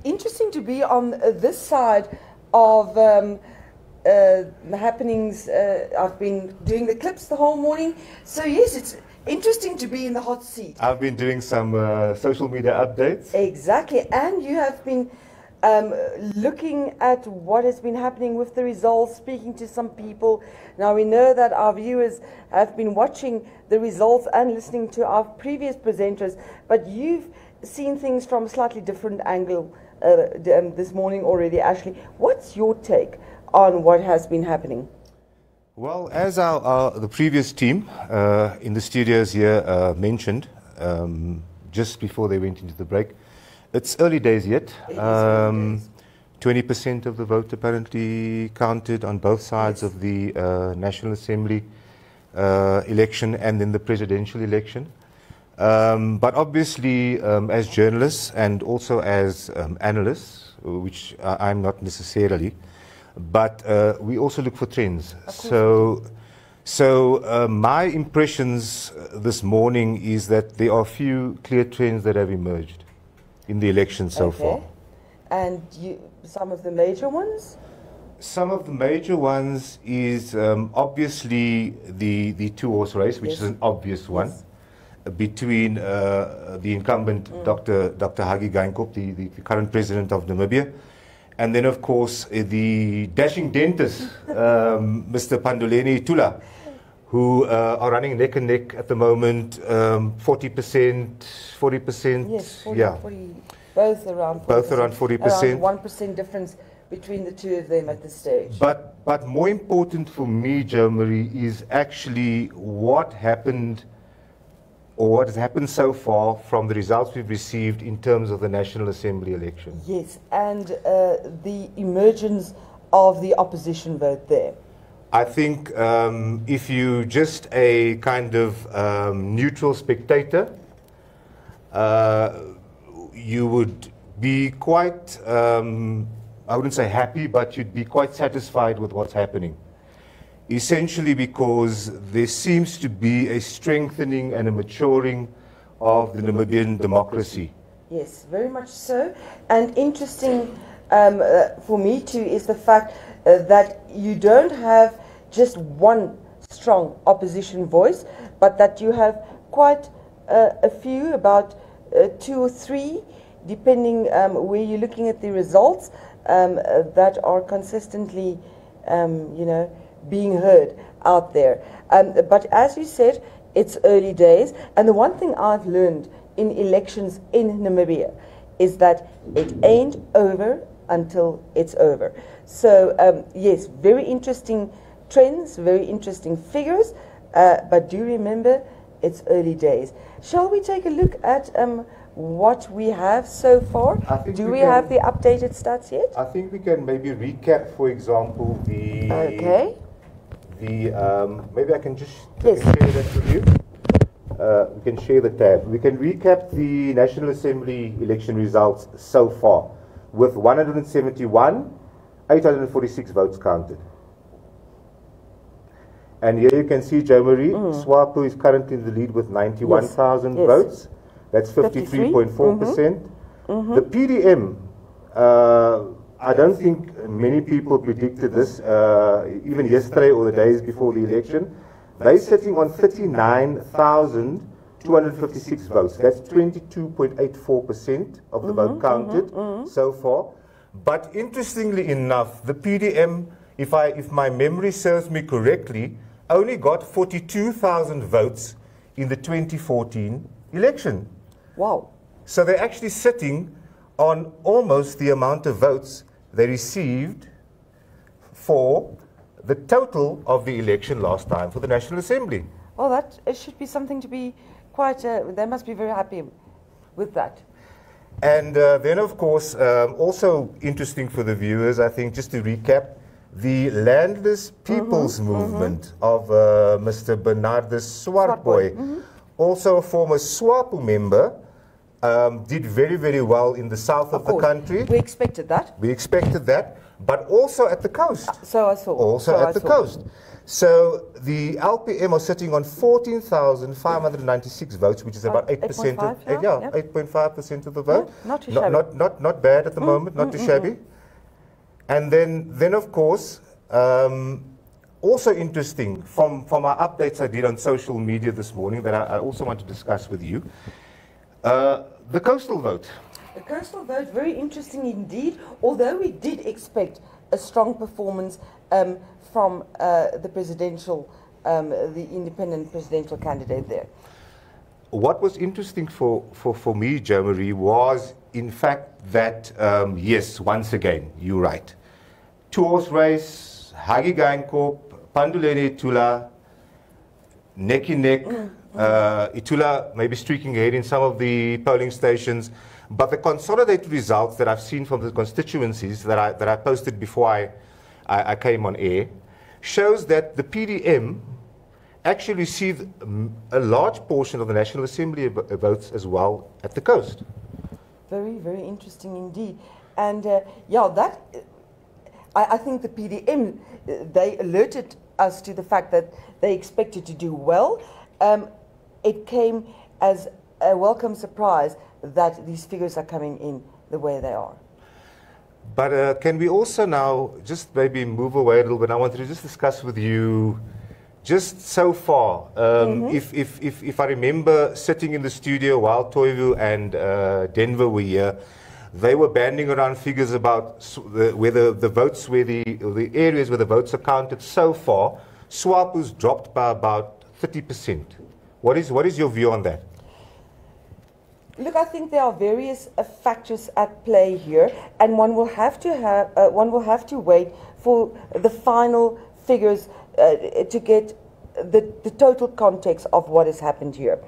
Interesting to be on this side of the happenings. I've been doing the clips the whole morning. So yes, it's interesting to be in the hot seat. I've been doing some social media updates. Exactly. And you have been looking at what has been happening with the results, speaking to some people. Now we know that our viewers have been watching the results and listening to our previous presenters, but you've seen things from a slightly different angle this morning already. Ashley, what's your take on what has been happening? Well, as the previous team in the studios here mentioned, just before they went into the break, it's early days yet. 20% of the vote apparently counted on both sides of the National Assembly election and then the presidential election. But obviously, as journalists and also as analysts, which I'm not necessarily, but we also look for trends. So my impressions this morning is that there are a few clear trends that have emerged in the election so far. And some of the major ones? Some of the major ones is obviously the two-horse race, which is an obvious one, between the incumbent Dr. Hage Geingob, the current president of Namibia, and then of course the dashing dentist, Mr. Panduleni Tula, who are running neck and neck at the moment, 40%, 40%. Yes, 40, yeah. 40, both around 40%. Both around 40%. Around 1% difference between the two of them at this stage. But more important for me, Jo-Marie, is actually what happened or what has happened so far from the results we've received in terms of the National Assembly election. Yes, and the emergence of the opposition vote there. I think if you just a kind of neutral spectator, you would be quite, I wouldn't say happy, but you'd be quite satisfied with what's happening. Essentially because there seems to be a strengthening and a maturing of the Namibian democracy. Yes, very much so. And interesting for me too is the fact that you don't have just one strong opposition voice, but that you have quite a few, about 2 or 3, depending where you're looking at the results, that are consistently, being heard out there. But as you said, it's early days, and the one thing I've learned in elections in Namibia is that it ain't over until it's over. So yes, very interesting trends, very interesting figures, but do remember it's early days. Shall we take a look at what we have so far? Do we have the updated stats yet? I think we can maybe recap, for example, the... Okay. Maybe I can just share that with you. We can share the tab. We can recap the National Assembly election results so far with 171,846 votes counted. And here you can see Jo-Marie, SWAPO is currently in the lead with 91,000 votes. That's 53.4%. The PDM, I don't think many people predicted this, even yesterday or the days before the election. They're sitting on 39,256 votes. That's 22.84% of the vote counted so far. But interestingly enough, the PDM, if my memory serves me correctly, only got 42,000 votes in the 2014 election. Wow. So they're actually sitting on almost the amount of votes they received for the total of the election last time for the National Assembly. Well, that it should be something to be quite, they must be very happy with that. And then, of course, also interesting for the viewers, I think, just to recap, the Landless People's Movement of Mr. Bernardus Swartboy, also a former SWAPO member, did very, very well in the south of the country. We expected that. We expected that. but also at the coast. So I saw. Also at the coast. So the LPM are sitting on 14,596 votes, which is about 8%. 8.5% of the vote. Yeah, not too shabby. Not bad at the moment, not too shabby. And then of course, also interesting from our updates I did on social media this morning that I also want to discuss with you, the coastal vote. The coastal vote, very interesting indeed, although we did expect a strong performance from the presidential, the independent presidential candidate there. What was interesting for me, Jo Marie, was in fact that, yes, once again, you're right. Two-horse race, Hagi Geingob, Panduleni Itula, neck and neck. Itula maybe streaking ahead in some of the polling stations. But the consolidated results that I've seen from the constituencies that I posted before I came on air shows that the PDM actually received a large portion of the National Assembly votes as well at the coast. Very, very interesting indeed. And yeah, that I think the PDM, they alerted us to the fact that they expected to do well. It came as a welcome surprise that these figures are coming in the way they are. But can we also now just maybe move away a little bit? I wanted to just discuss with you just so far. If I remember sitting in the studio while Toivu and Denver were here, they were banding around figures about where the votes, where the areas where the votes are counted so far. SWAPO's dropped by about 30%. What is your view on that? Look, I think there are various factors at play here, and one will have to wait for the final figures to get the total context of what has happened here.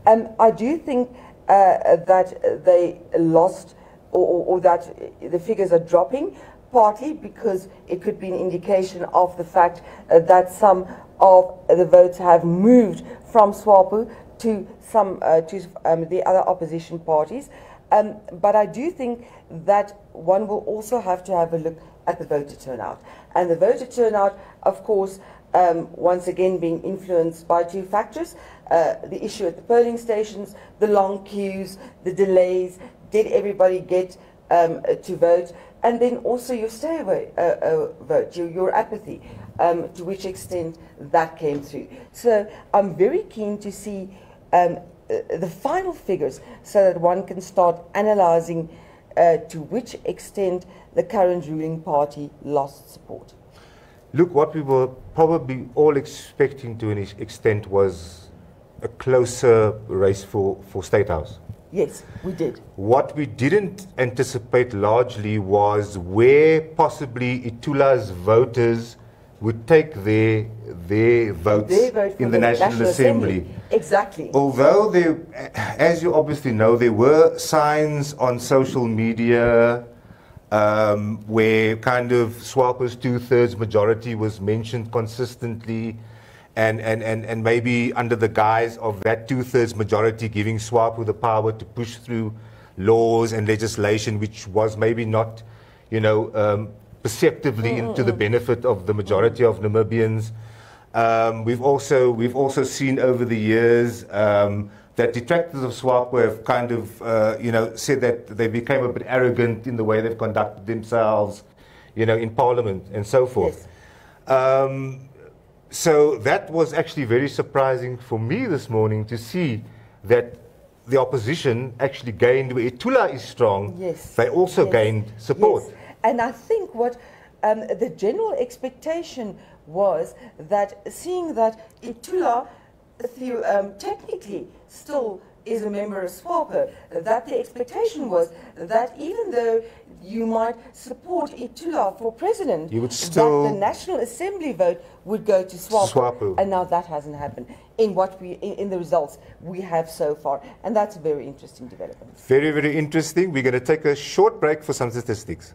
I do think that they lost, or that the figures are dropping, partly because it could be an indication of the fact that some of the votes have moved from SWAPO to the other opposition parties. But I do think that one will also have to have a look at the voter turnout. And the voter turnout, of course, once again being influenced by two factors: the issue at the polling stations, the long queues, the delays, did everybody get to vote, and then also your stay away vote, your apathy, to which extent that came through. So I'm very keen to see the final figures so that one can start analyzing to which extent the current ruling party lost support. Look, what we were probably all expecting to an extent was a closer race for State House. Yes, we did. What we didn't anticipate largely was where possibly Itula's voters would take their votes in the National Assembly. Exactly. Although there, as you obviously know, there were signs on social media where kind of SWAPO's 2/3 majority was mentioned consistently, and maybe under the guise of that 2/3 majority giving SWAPO the power to push through laws and legislation which was maybe not, perceptively into the benefit of the majority of Namibians. We've also seen over the years that detractors of SWAPO have kind of said that they became a bit arrogant in the way they've conducted themselves, in Parliament and so forth. Yes. So that was actually very surprising for me this morning to see that the opposition actually gained where Itula is strong. Yes. They also gained support. Yes. And I think what the general expectation was that seeing that Itula technically still is a member of SWAPO, that the expectation was that even though you might support Itula for president, you would still that the National Assembly vote would go to SWAPO. And now that hasn't happened in the results we have so far. And that's a very interesting development. Very, very interesting. We're going to take a short break for some statistics.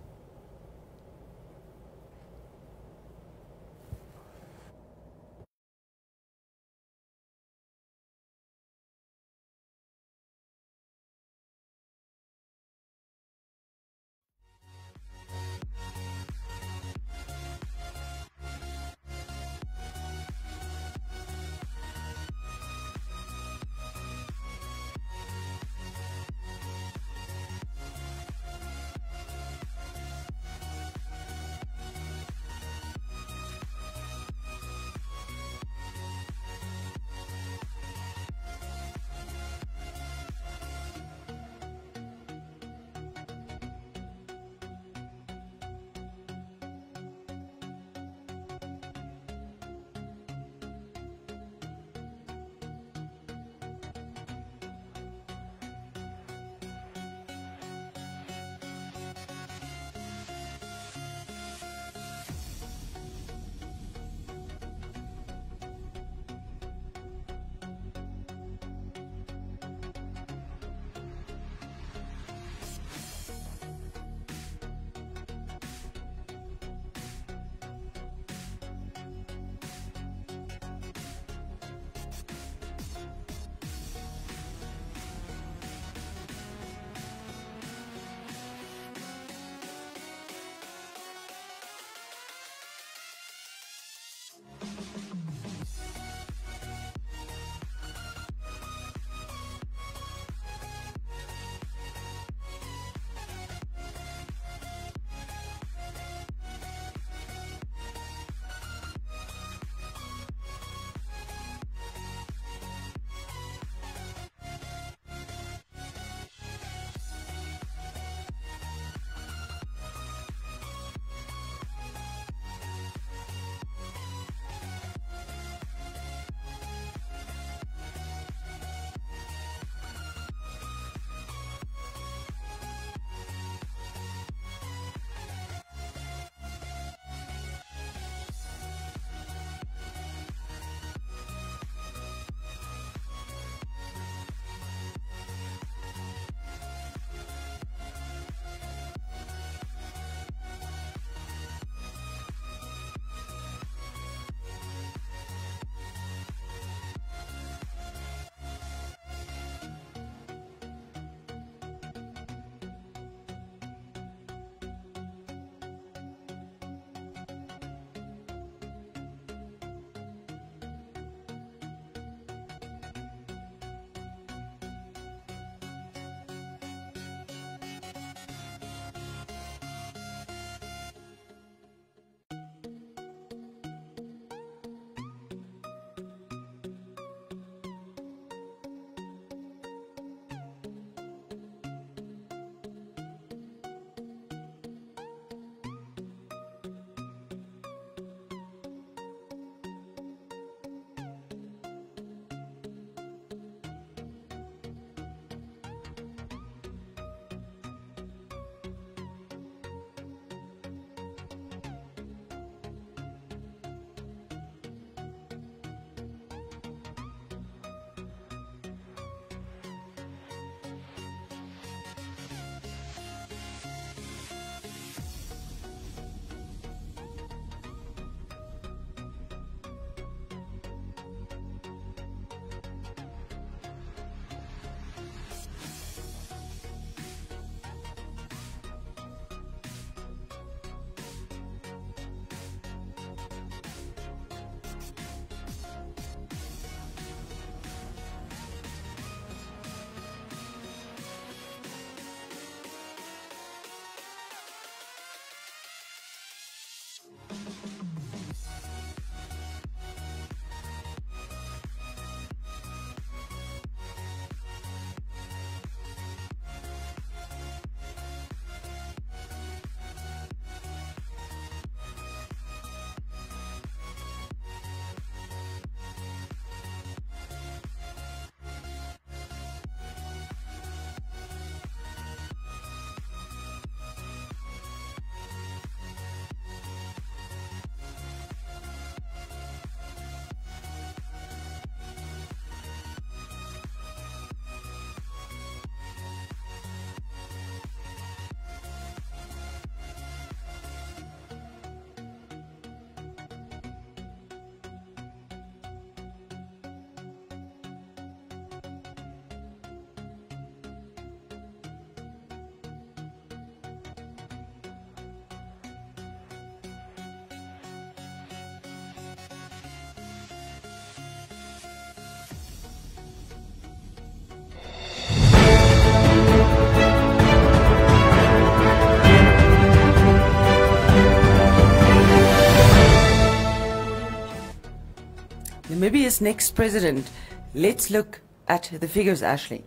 Namibia's next president. Let's look at the figures, Ashley.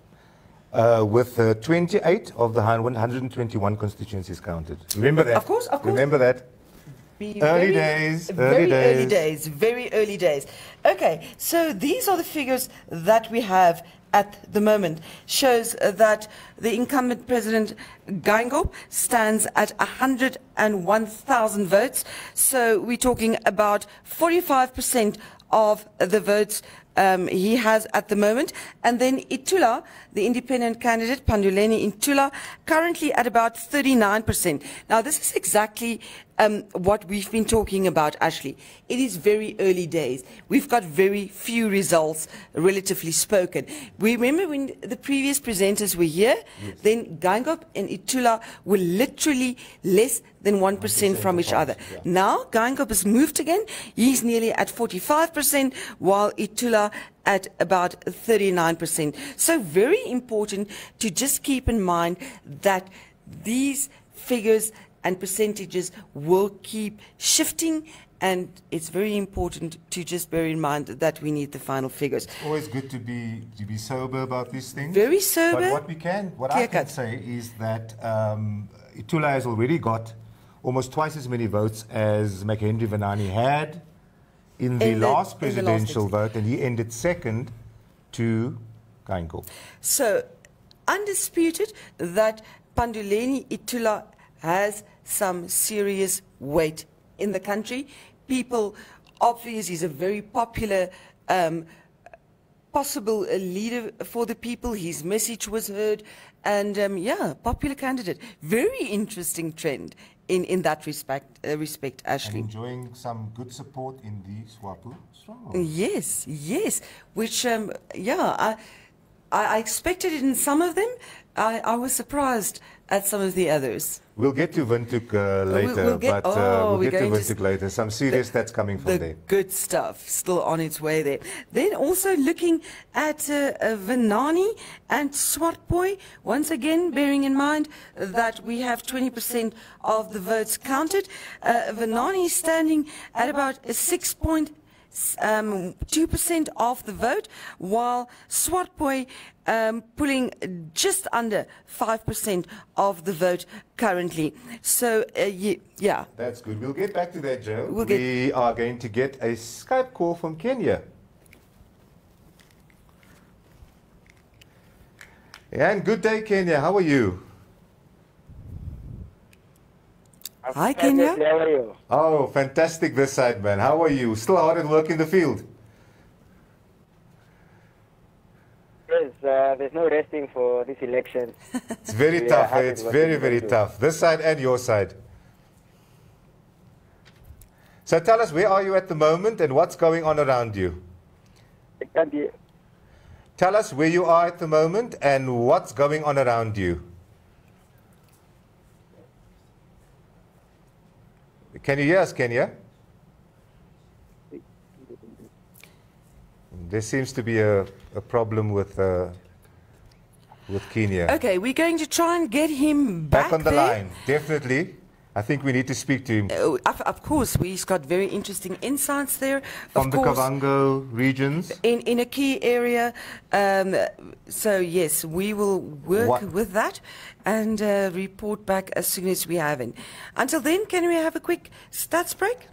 With 28 of the 121 constituencies counted. Remember that? Of course, of course. Remember that? Early days. Very early days. Okay, so these are the figures that we have at the moment. Shows that the incumbent president, Geingob, stands at 101,000 votes. So we're talking about 45% of the votes he has at the moment. And then Itula, the independent candidate, Panduleni Itula, currently at about 39%. Now, this is exactly what we've been talking about, Ashley. It is very early days. We've got very few results, relatively spoken. We remember when the previous presenters were here, yes, then Geingob and Itula were literally less than 1% from each other. Yeah. Now, Geingob has moved again. He's nearly at 45%, while Itula at about 39%. So very important to just keep in mind that these figures and percentages will keep shifting, and it's very important to just bear in mind that we need the final figures. It's always good to be sober about these things. Very sober. But what I can say is that Itula has already got almost twice as many votes as McHenry Vanaani had in the last presidential vote, and he ended second to Geingob. So, undisputed that Panduleni Itula has some serious weight in the country. People, obviously, he's a very popular, possible leader for the people. His message was heard, and yeah, popular candidate. Very interesting trend in that respect, Ashley. And enjoying some good support in the SWAPO stronghold. Yes, yes. Which, yeah, I expected it in some of them. I was surprised at some of the others. We'll get to Windhoek later, we'll get to Windhoek later. Some serious stats coming from there. Good stuff still on its way there. Then also looking at Vanaani and Swartboy, once again bearing in mind that we have 20% of the votes counted. Vanaani is standing at about 6.2% of the vote, while Swartboy pulling just under 5% of the vote currently. So, yeah. That's good. We'll get back to that, Joe. We are going to get a Skype call from Kenya. And good day, Kenya. How are you? Hi, Kenya. How are you? Oh, fantastic this side, man. How are you? Still hard at work in the field? Yes, there's no resting for this election. It's very tough. It's very, very tough. This side and your side. So tell us, where are you at the moment and what's going on around you? I can't hear. Tell us where you are at the moment and what's going on around you. Can you hear us, Kenya? There seems to be a problem with Kenya. Okay, we're going to try and get him back on the there. line, definitely. I think we need to speak to him. Of course, he's got very interesting insights there. From the Kavango regions. In a key area. So, yes, we will work with that and report back as soon as we have it. Until then, can we have a quick stats break?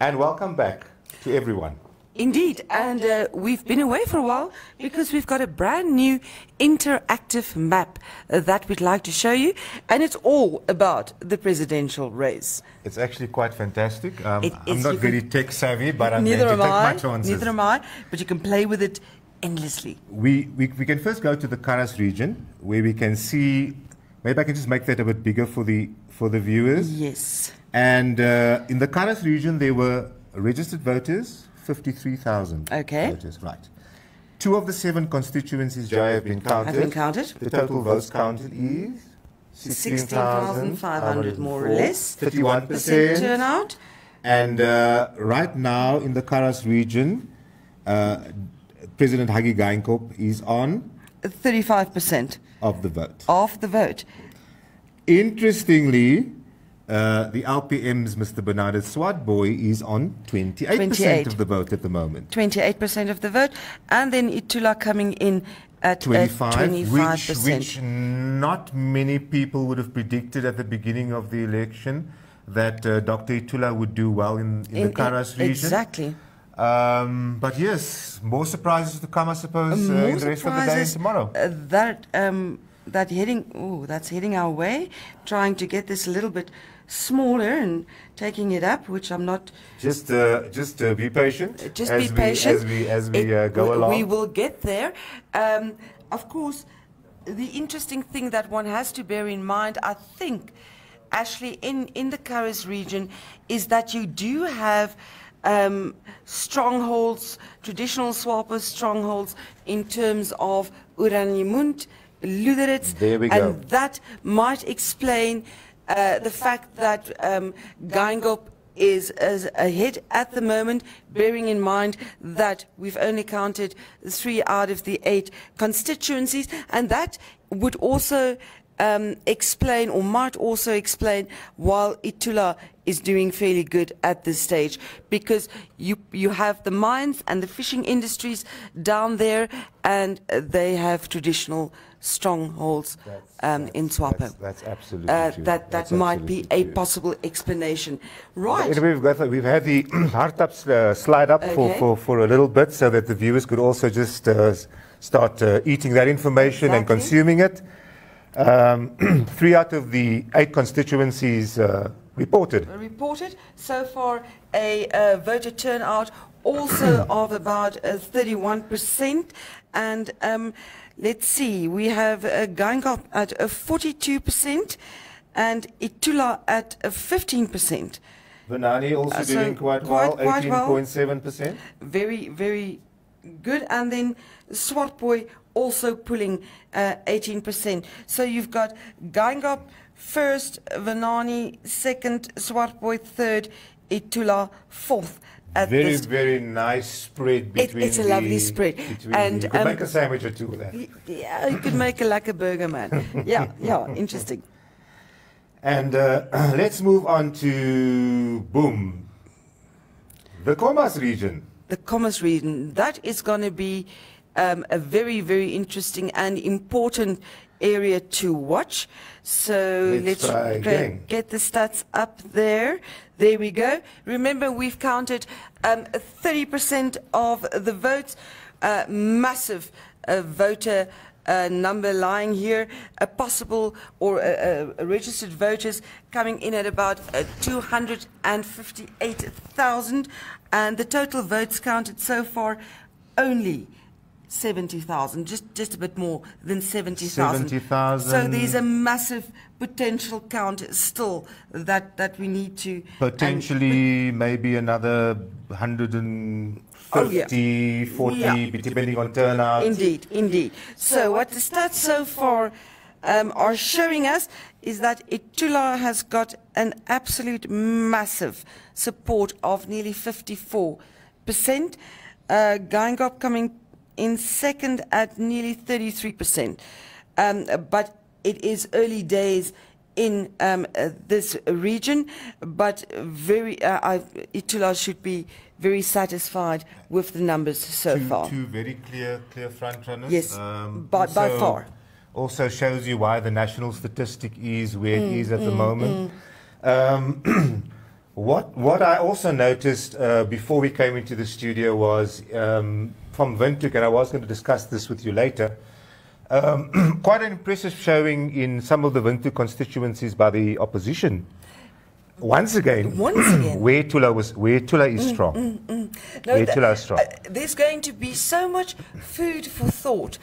And welcome back to everyone. Indeed, and we've been away for a while because we've got a brand new interactive map that we'd like to show you, and it's all about the presidential race. It's actually quite fantastic. It I'm is. not You very tech savvy, but I'm going Neither to am take my I. chances. Neither am I. But you can play with it endlessly. We can first go to the Karas region, where we can see. Maybe I can just make that a bit bigger for the viewers. Yes. And in the Karas region, there were registered voters, 53,000 Okay. voters. Right. 2 of the 7 constituencies, Jai, have been counted. Have been counted. The total votes counted is 16,500 more or less. 31%. Turnout. And right now in the Karas region, President Hage Geingob is on 35% of the vote. of the vote. Interestingly, the LPM's Mr. Bernard Swartboy is on 28% 28. of the vote at the moment. 28% of the vote. And then Itula coming in at 25%, 25%. which not many people would have predicted at the beginning of the election that Dr. Itula would do well in the Karas region. Exactly. But yes, more surprises to come, I suppose, in the rest of the day and tomorrow. That's heading our way, trying to get this a little bit smaller and taking it up, which I'm not. Just be patient. Just be patient. As we go along. We will get there. Of course, the interesting thing that one has to bear in mind, I think, Ashley, in the Karas region, is that you do have strongholds, traditional Swapo strongholds, in terms of Oraniemund, Luderitz, There we go. and that might explain the fact that Geingob is ahead at the moment, bearing in mind that we've only counted 3 out of the 8 constituencies, and that would also explain, or might also explain, why Itula is doing fairly good at this stage, because you have the mines and the fishing industries down there, and they have traditional strongholds in Swapo. That's absolutely true. That That's might be absolutely a true. possible explanation. Right. Anyway, we've had the hardtop slide up Okay. for a little bit, so that the viewers could also just start eating that information and Exactly. consuming it. 3 out of the 8 constituencies reported. Reported so far a voter turnout also of about 31%, and let's see, we have Geingob at 42% and Itula at 15%. Vunani also So doing quite quite well, well. 18.7%. Very, very good. And then Swartboy also pulling 18%. So you've got Geingob first, Vunani second, Swartboy third, Itula fourth. At Very, this. very nice spread between It's a lovely spread. And And, you could make a sandwich or two with that. Yeah, you could make a lekker burger, man. Yeah, interesting. And let's move on to, boom, the Khomas region. The Khomas region, that is going to be a very, very interesting and important area to watch. So Let's try again. get the stats up there. There we go. Remember, we've counted 30% of the votes. Massive voter number lying here. A possible or registered voters coming in at about 258,000. And the total votes counted so far only 70,000, just a bit more than 70,000. 70,000. So there's a massive potential count still that we need to Potentially maybe another 150, 40, Yeah. depending on turnout. Indeed. So what the stats so far are showing us is that Itula has got an absolute massive support of nearly 54%. Geingob coming in second at nearly 33%. But it is early days in this region, but Itula should be very satisfied with the numbers so far. Two very clear front runners. Yes, by far. Also shows you why the national statistic is where it is at the moment. What I also noticed before we came into the studio was from Windhoek, and I was going to discuss this with you later, quite an impressive showing in some of the Windhoek constituencies by the opposition. Once again, where Tula is strong. No, where Tula is strong. There's going to be so much food for thought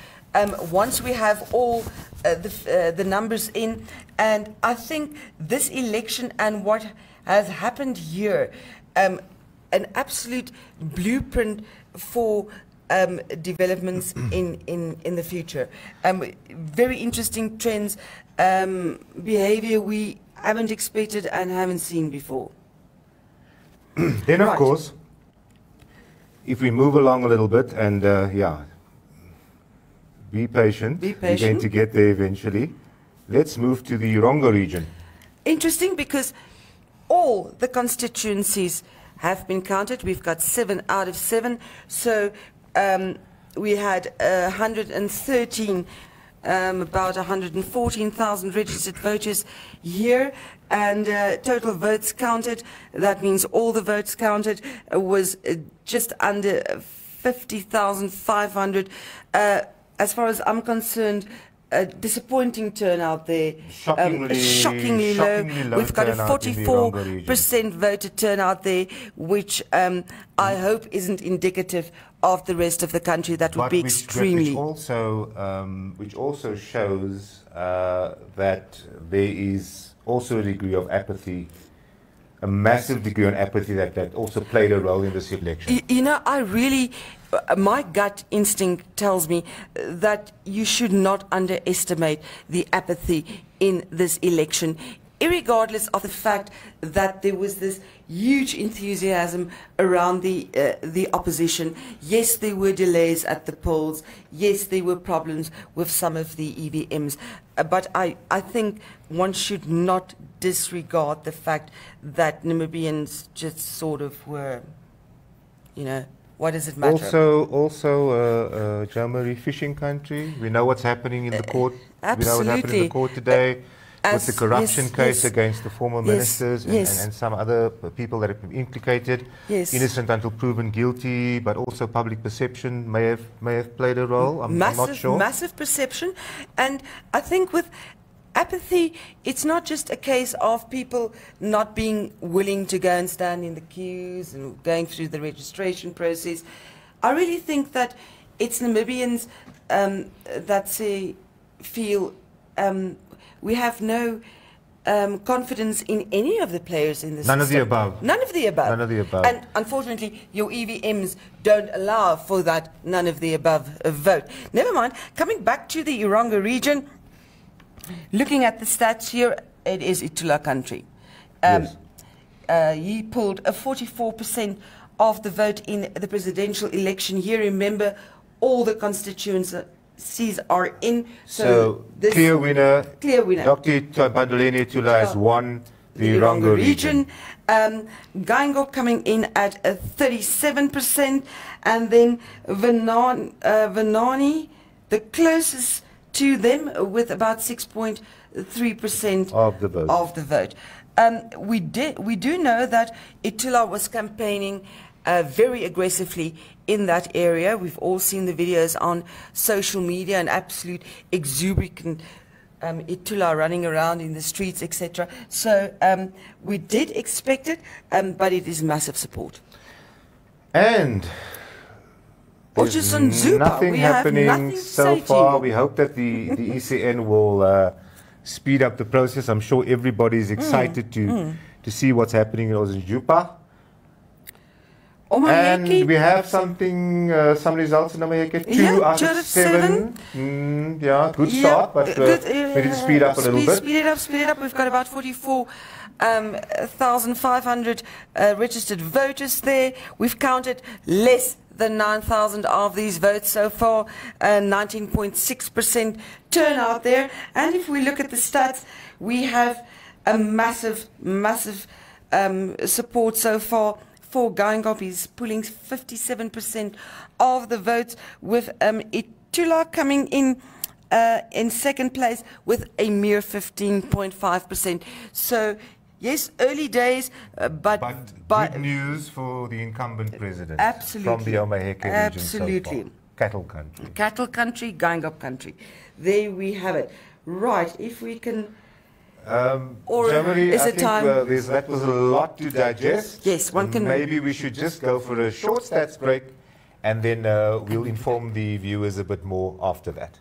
once we have all the numbers in. And I think this election and what has happened here, an absolute blueprint for developments in the future. Very interesting trends, behavior we haven't expected and haven't seen before. Then, of course, if we move along a little bit and, yeah, be patient. Be We're patient. going to get there eventually. Let's move to the Erongo region. Interesting because all the constituencies have been counted. We've got 7 out of 7. So we had 113, about 114,000 registered voters here, and total votes counted, that means all the votes counted, was just under 50,500. As far as I'm concerned, a disappointing turnout there. Shockingly low. We've got a 44% voter turnout there, which I hope isn't indicative of the rest of the country. That would be extremely. Which also shows that there is also a degree of apathy, a massive degree of apathy that also played a role in this election. You know, I really, my gut instinct tells me that you should not underestimate the apathy in this election, irregardless of the fact that there was this huge enthusiasm around the opposition. Yes, there were delays at the polls. Yes, there were problems with some of the EVMs. But I think one should not disregard the fact that Namibians just sort of were, you know, what does it matter? Also, Jamari fishing country. We know what's happening in the court. Absolutely. We know what's happening in the court today. With the corruption case against the former ministers and some other people that have been implicated, innocent until proven guilty, but also public perception may have played a role. I'm not sure. Massive perception, and I think with apathy, it's not just a case of people not being willing to go and stand in the queues and going through the registration process. I really think that it's Namibians that feel. We have no confidence in any of the players in the system. None of the above. None of the above. None of the above. And unfortunately, your EVMs don't allow for that none of the above vote. Never mind. Coming back to the Erongo region, looking at the stats here, it is Itula country. He pulled a 44% of the vote in the presidential election here. Remember, all the constituencies are in. So clear winner. Clear winner. Dr. Bandoleni Tula has won the Erongo region. Geingob coming in at 37%, and then Venani, the closest to them, with about 6.3% of the vote. We do know that Itula was campaigning very aggressively in that area. We've all seen the videos on social media, an absolute exuberant Itula running around in the streets, etc. So we did expect it, but it is massive support. And there's nothing happening so far. We hope that the ECN will speed up the process. I'm sure everybody is excited to see what's happening in Ozinjupa. And we have some results in Omaheke. 2 out of 7. Yeah, good start, but we need to speed up a little bit. Speed it up. We've got about 44,500 registered voters there. We've counted less than 9,000 of these votes so far, 19.6% turnout there. And if we look at the stats, we have a massive support so far. For Geingob, he's pulling 57% of the votes, with Itula coming in second place with a mere 15.5%. So Yes, early days, but good news for the incumbent president. Absolutely. From the Omaheke region. Absolutely. So far. Cattle country. Cattle country, Guyngop country. There we have it. Right, if we can... or Jean-Marie, is I it think time? That was a lot to digest. Yes, one can... Maybe we should just go for a short stats break, and then we'll inform the viewers a bit more after that.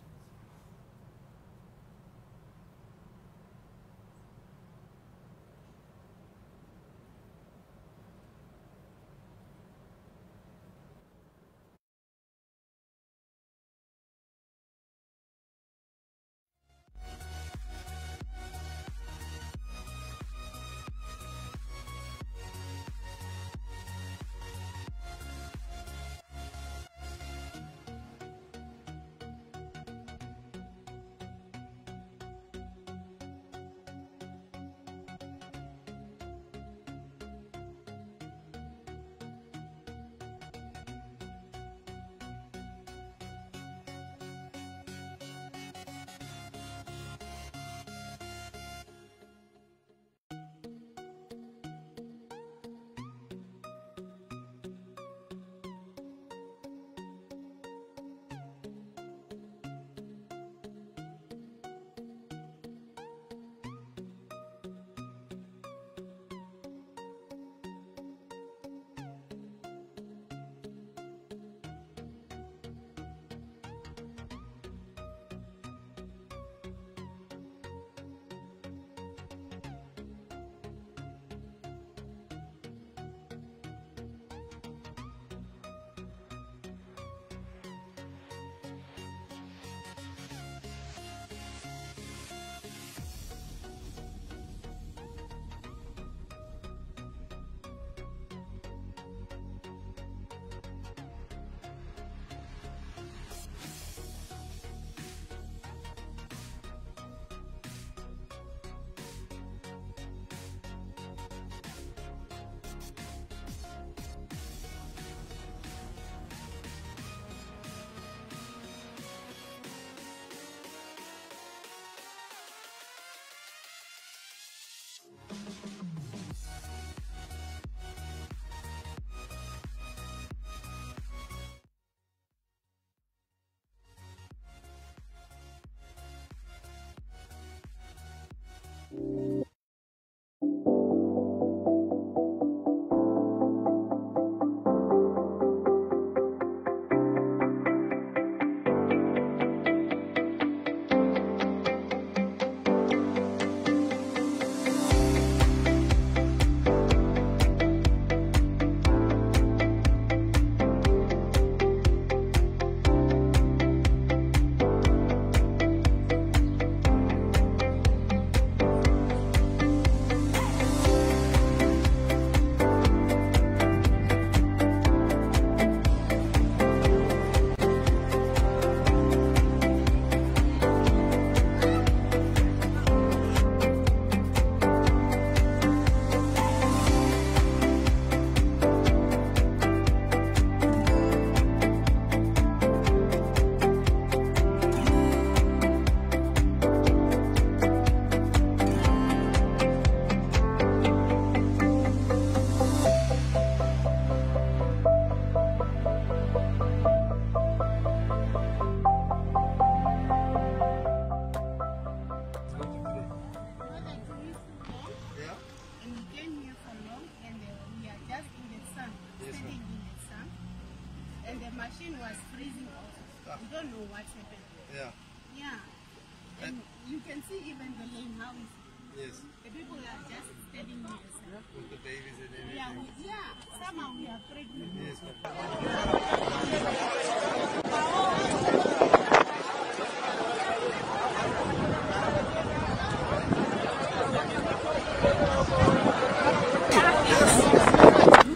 machine was freezing also. We don't know what's happened. Yeah. Yeah. And you can see even the lane, how is it? Yes. The people are just standing here. With the babies and everything. Yeah, somehow we are pregnant. Yes.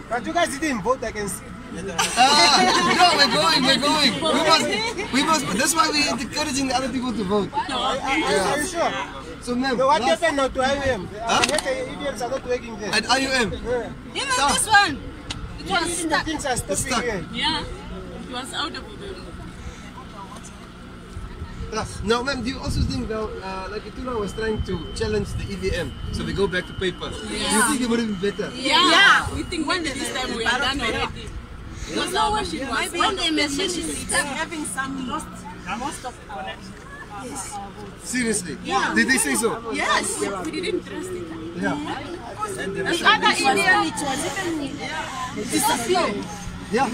But you guys didn't vote, I can see. No, we're going. We must. That's why we're encouraging the other people to vote. Are you sure? So, ma'am, So what happened now to IUM? The idiots are not working there. at IUM, Even this one, it was stuck. Things are stopping stuck. here. Yeah, it was out of the Now, ma'am, do you also think now, like Itula was trying to challenge the EVM, so we go back to paper. Do you think it would have been better? Yeah. We think maybe this time we are done already. Because our machine was when the machine start having some most of connection. Yes. Seriously? Yeah. Did they say so? Yes. We didn't trust it. Yeah. And the other Indian, it was even disappeared. Yeah.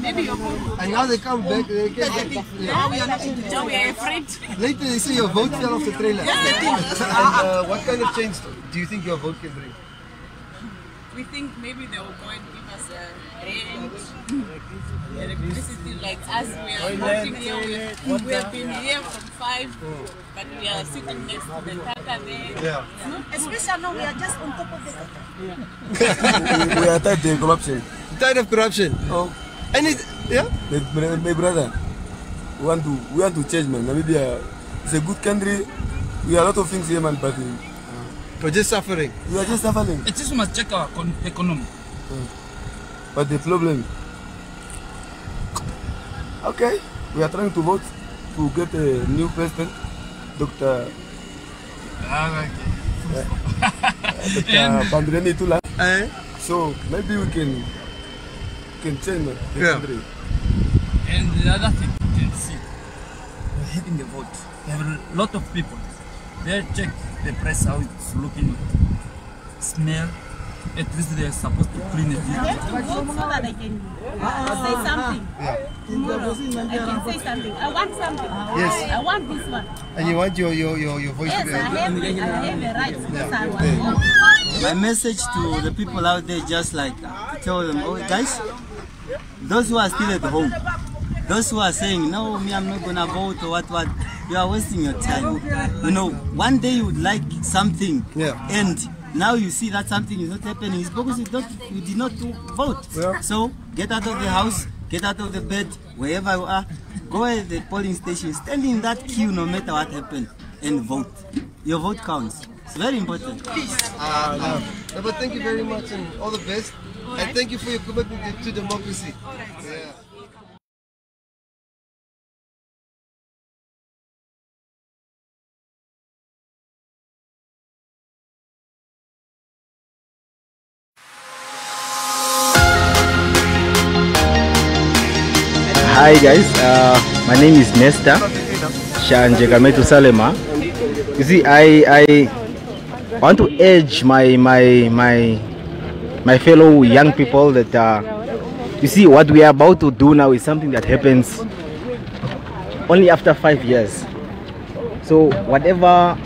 Maybe your vote. And now they come back. They get Now we are not now we are afraid. Later they say your vote fell off the trailer. Yes, they did. And what kind of change do you think your vote can bring? We think maybe they will go and give us a rent, electricity like us. We are working here. We have been here from 5, but we are sitting next to the Taka there. Yeah. Especially now we are just on top of the We are tired of corruption. Tired of corruption? Oh. And it, yeah? My brother, we want to change, man. Namibia is a good country. We have a lot of things here, man, but we're just suffering. We are just suffering. It just must check our economy. But the problem, okay, we are trying to vote to get a new president, Dr. Pandremi Tula. So maybe we can change the country. And the other thing you can see, we're hitting the vote. We have a lot of people. They check the press how it's looking, smell. At least they're supposed to clean it. So that I can say something. Tomorrow I can say something. I want something. Yes. I want this one. And you want your voice yes, to be I have a right because I want. My message to the people out there, just like to tell them, oh guys, those who are still at home, those who are saying, no, me, I'm not gonna vote or what, you are wasting your time. You know, one day you would like something, and now you see that something is not happening. It's because you did not vote. Yeah. So get out of the house, get out of the bed, wherever you are, go at the polling station, stand in that queue no matter what happens, and vote. Your vote counts. It's very important. No, but thank you very much and all the best. And thank you for your commitment to democracy. Yeah. Hi guys, my name is Nesta Shanje Gametu Salema. You see, I want to urge my fellow young people that you see what we are about to do now is something that happens only after 5 years. So whatever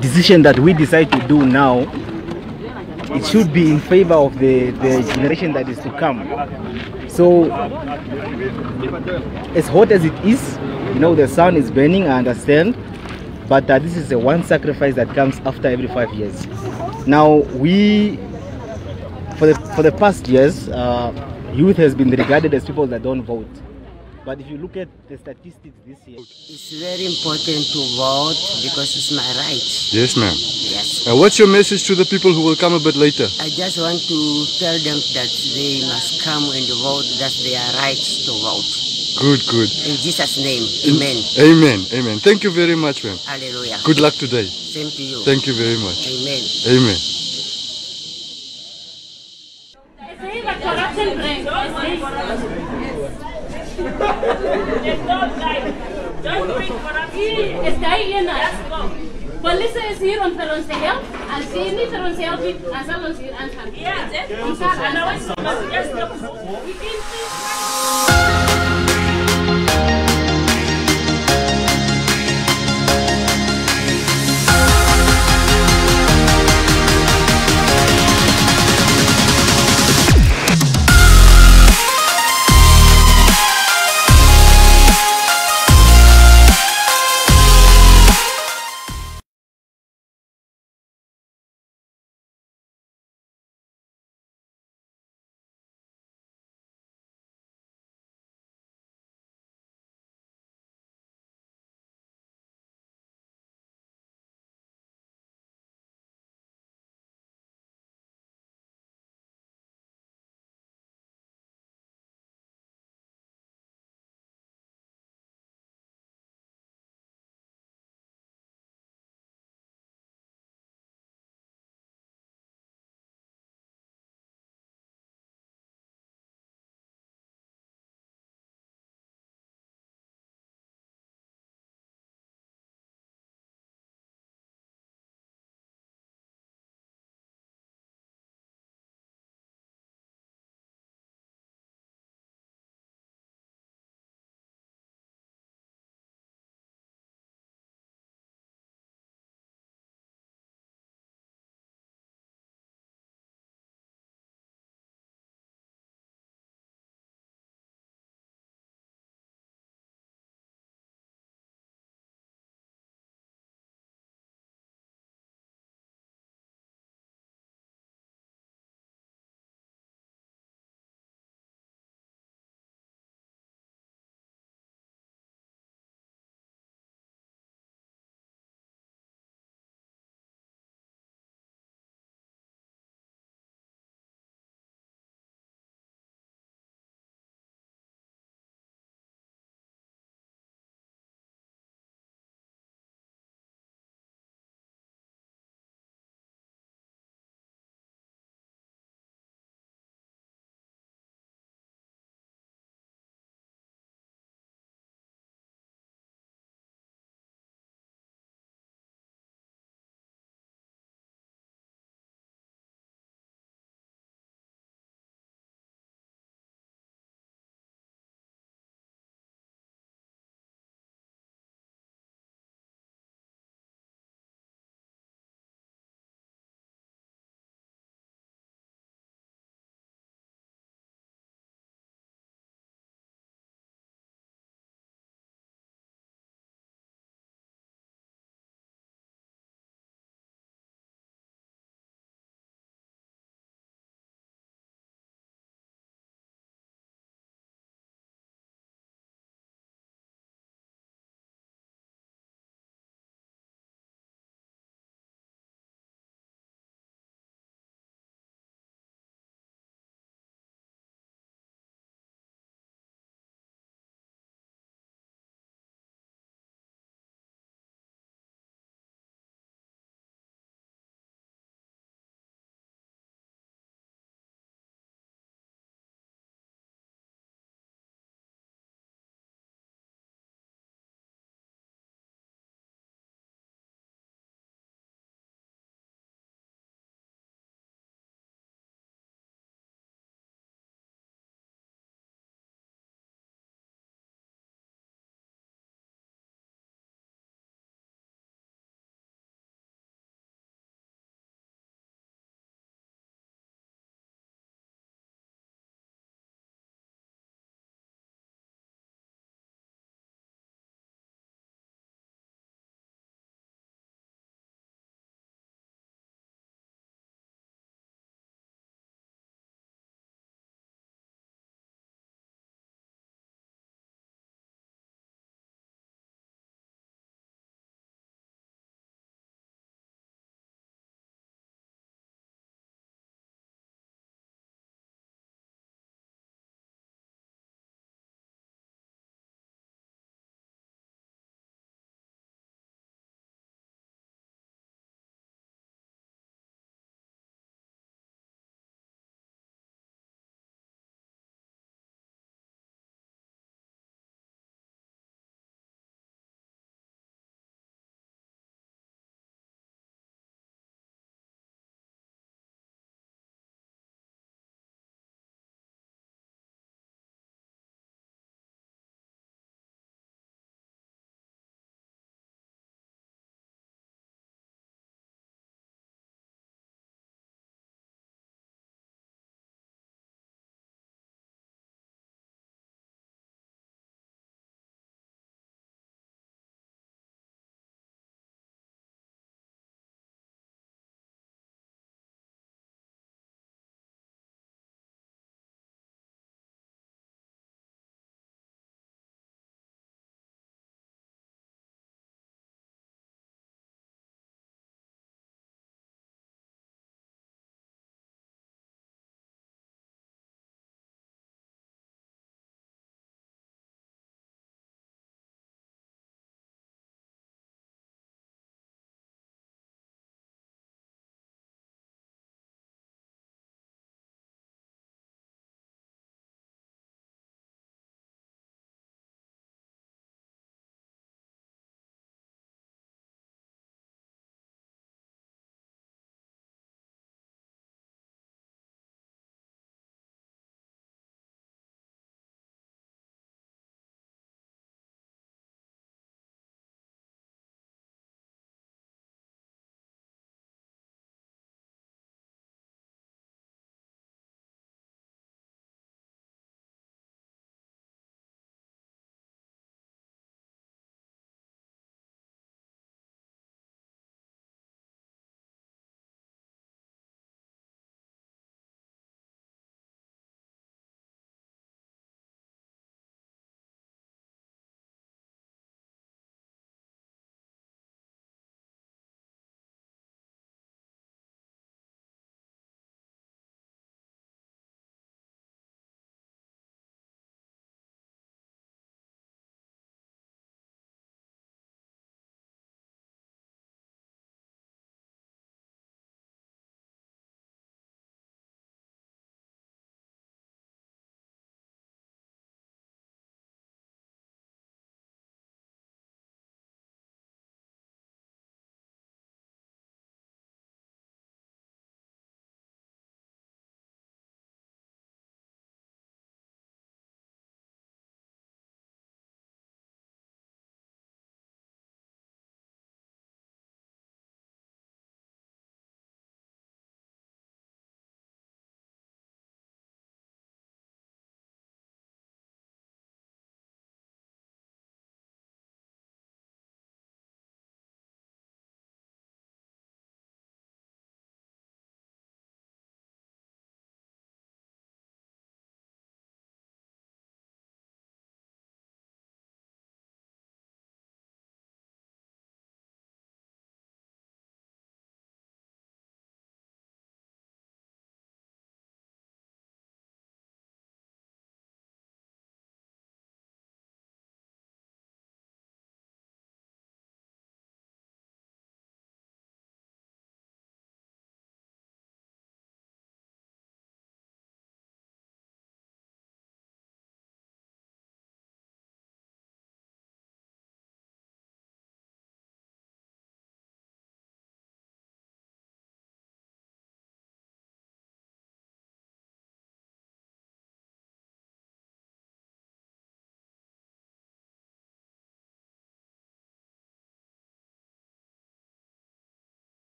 decision that we decide to do now, it should be in favor of the generation that is to come. So as hot as it is, you know, the sun is burning, I understand, but this is the one sacrifice that comes after every 5 years. Now we, for the past years, youth has been regarded as people that don't vote. But if you look at the statistics this year, it's very important to vote because it's my right. Yes, ma'am. Yes. And what's your message to the people who will come a bit later? I just want to tell them that they must come and vote, that they are right to vote. Good, good. In Jesus' name, amen. Amen, amen. Thank you very much, ma'am. Hallelujah. Good luck today. Same to you. Thank you very much. Amen. Amen. Está ahí llena. Police is here on Feronsehel. I'll see you Feronsehel. I'll see you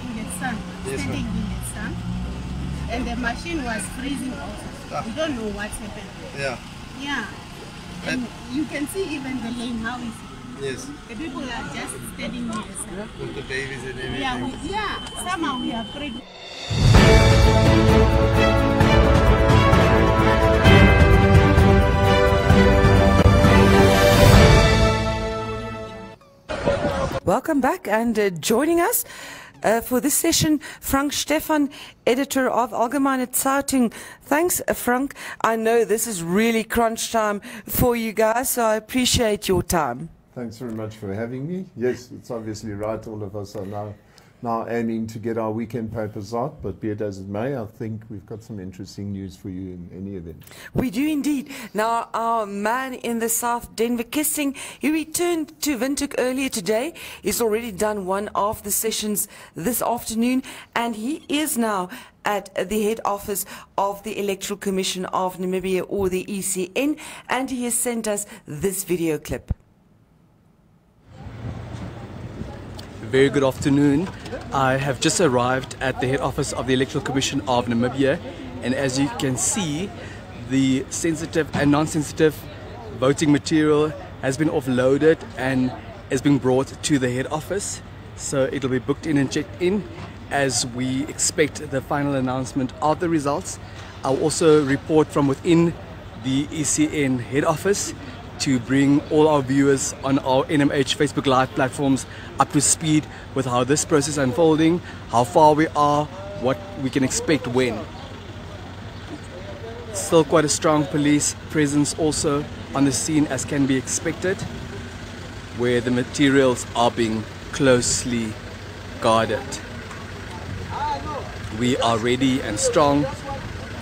in the sun, standing in the sun, and the machine was freezing also. We don't know what's happened. Yeah. Yeah. And you can see even the lane, how is it? Yes. The people are just standing in the sun. With the babies and everything. Yeah, somehow we are afraid. Welcome back, and joining us for this session, Frank Stefan, editor of Allgemeine Zeitung. Thanks, Frank. I know this is really crunch time for you guys, so I appreciate your time. Thanks very much for having me. Yes, it's obviously right. All of us are now aiming to get our weekend papers out, but be it as it may, I think we've got some interesting news for you in any event. We do indeed. Now, our man in the south, Denver Kissing, he returned to Windhoek earlier today. He's already done one of the sessions this afternoon, and he is now at the head office of the Electoral Commission of Namibia, or the ECN, and he has sent us this video clip. Very good afternoon. I have just arrived at the head office of the Electoral Commission of Namibia, and as you can see, the sensitive and non-sensitive voting material has been offloaded and is being brought to the head office. So it'll be booked in and checked in as we expect the final announcement of the results. I'll also report from within the ECN head office to bring all our viewers on our NMH Facebook Live platforms up to speed with how this process is unfolding, how far we are, what we can expect when. Still quite a strong police presence also on the scene, as can be expected, where the materials are being closely guarded. We are ready and strong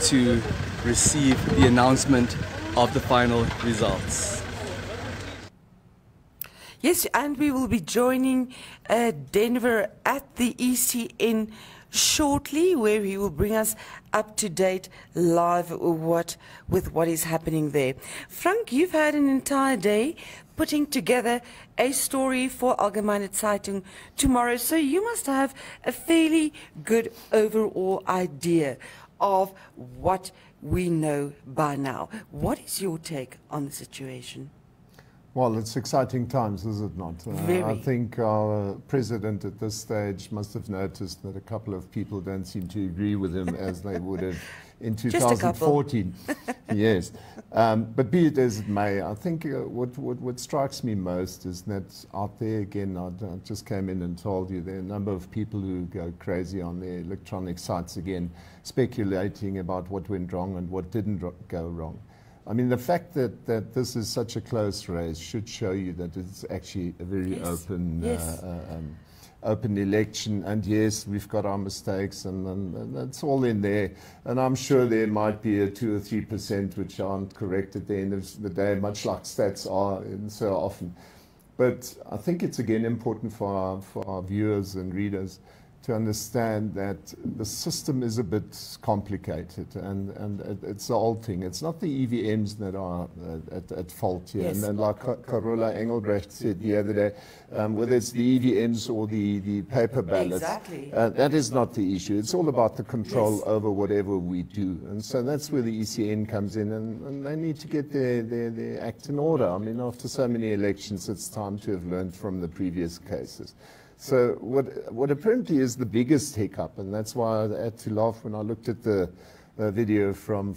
to receive the announcement of the final results. Yes, and we will be joining Denver at the ECN shortly, where he will bring us up to date live with what is happening there. Frank, you've had an entire day putting together a story for Allgemeine Zeitung tomorrow, so you must have a fairly good overall idea of what we know by now. What is your take on the situation? Well, it's exciting times, is it not? Very. I think our president at this stage must have noticed that a couple of people don't seem to agree with him as they would have in 2014. Yes. But be it as it may, I think what strikes me most is that out there, again, I just came in and told you there are a number of people who go crazy on their electronic sites again, speculating about what went wrong and what didn't go wrong. I mean, the fact that this is such a close race should show you that it's actually a very open election. And yes, we've got our mistakes, and that's all in there. And I'm sure there might be a 2 or 3% which aren't correct at the end of the day, much like stats are so often. But I think it's again important for our viewers and readers to understand that the system is a bit complicated, and it's the old thing. It's not the EVMs that are at fault here. Yes. And like Carola Engelbrecht said the other day, whether it's the EVMs or the paper ballots, that is not the issue. It's all about the control over whatever we do. And so that's where the ECN comes in, and they need to get their act in order. I mean, after so many elections, it's time to have learned from the previous cases. So what apparently is the biggest hiccup, and that's why I had to laugh when I looked at the video from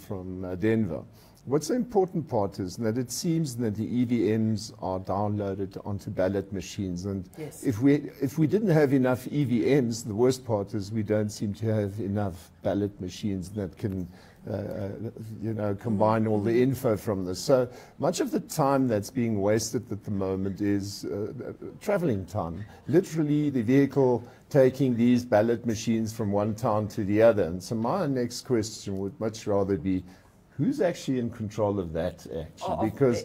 Denver. What's the important part is that it seems that the EVMs are downloaded onto ballot machines, and if we didn't have enough EVMs, the worst part is we don't seem to have enough ballot machines that can combine all the info from this. So much of the time that's being wasted at the moment is traveling time. Literally the vehicle taking these ballot machines from one town to the other. And so my next question would much rather be, who's actually in control of that actually? Because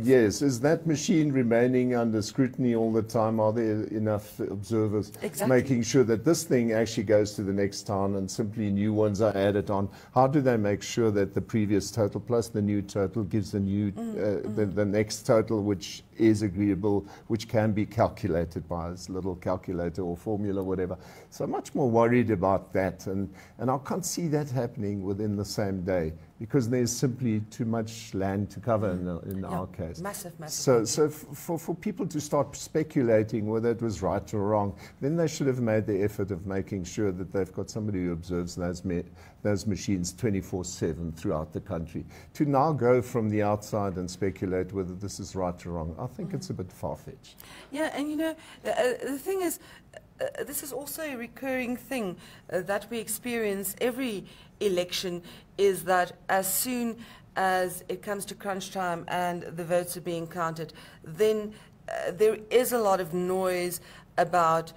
yes, is that machine remaining under scrutiny all the time? Are there enough observers making sure that this thing actually goes to the next town and simply new ones are added on? How do they make sure that the previous total plus the new total gives the new the next total, which is agreeable, which can be calculated by this little calculator or formula, whatever? So I'm much more worried about that, and I can't see that happening within the same day, because there's simply too much land to cover in our case. Massive. So for people to start speculating whether it was right or wrong, then they should have made the effort of making sure that they've got somebody who observes those machines 24/7 throughout the country. To now go from the outside and speculate whether this is right or wrong, I think it's a bit far-fetched. Yeah, and you know, the thing is, this is also a recurring thing that we experience every election, is that as soon as it comes to crunch time and the votes are being counted, then there is a lot of noise about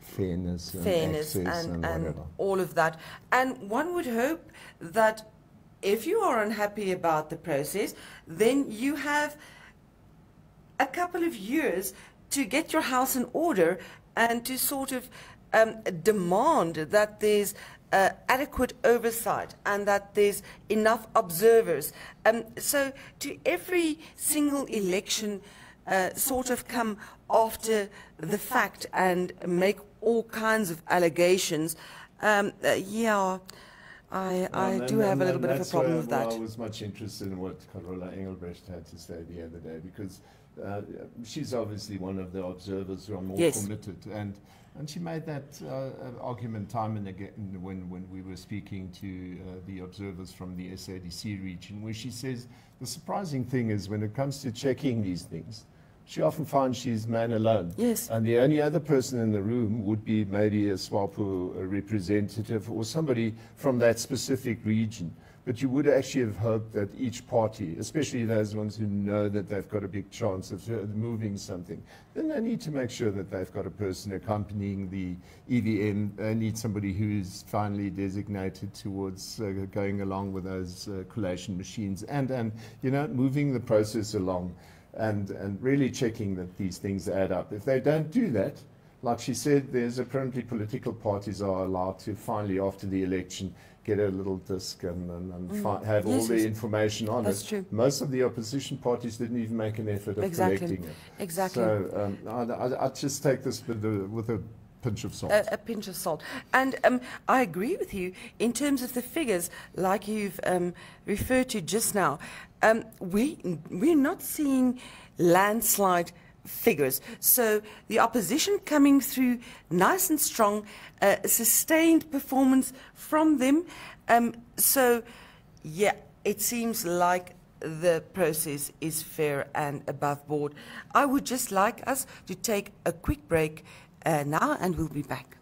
fairness and all of that. And one would hope that if you are unhappy about the process, then you have a couple of years to get your house in order and to sort of demand that there's adequate oversight and that there's enough observers. So to every single election sort of come after the fact and make all kinds of allegations, yeah, I do have a little bit of a problem with that. I was much interested in what Carola Engelbrecht had to say the other day, because she's obviously one of the observers who are more committed, and she made that argument time and again when we were speaking to the observers from the SADC region, where she says the surprising thing is when it comes to checking these things, she often finds she's man alone. Yes. And the only other person in the room would be maybe a SWAPO representative or somebody from that specific region. But you would actually have hoped that each party, especially those ones who know that they've got a big chance of moving something, then they need to make sure that they've got a person accompanying the EVM. They need somebody who's finally designated towards going along with those collation machines and you know, moving the process along and really checking that these things add up. If they don't do that, like she said, there's apparently political parties are allowed to finally, after the election, get a little disc and have all the information on it. True. Most of the opposition parties didn't even make an effort of collecting it. Exactly. So I just take this with a pinch of salt. A pinch of salt. And I agree with you in terms of the figures, like you've referred to just now. We're not seeing landslide figures. So the opposition coming through nice and strong, sustained performance from them. So, yeah, it seems like the process is fair and above board. I would just like us to take a quick break now, and we'll be back.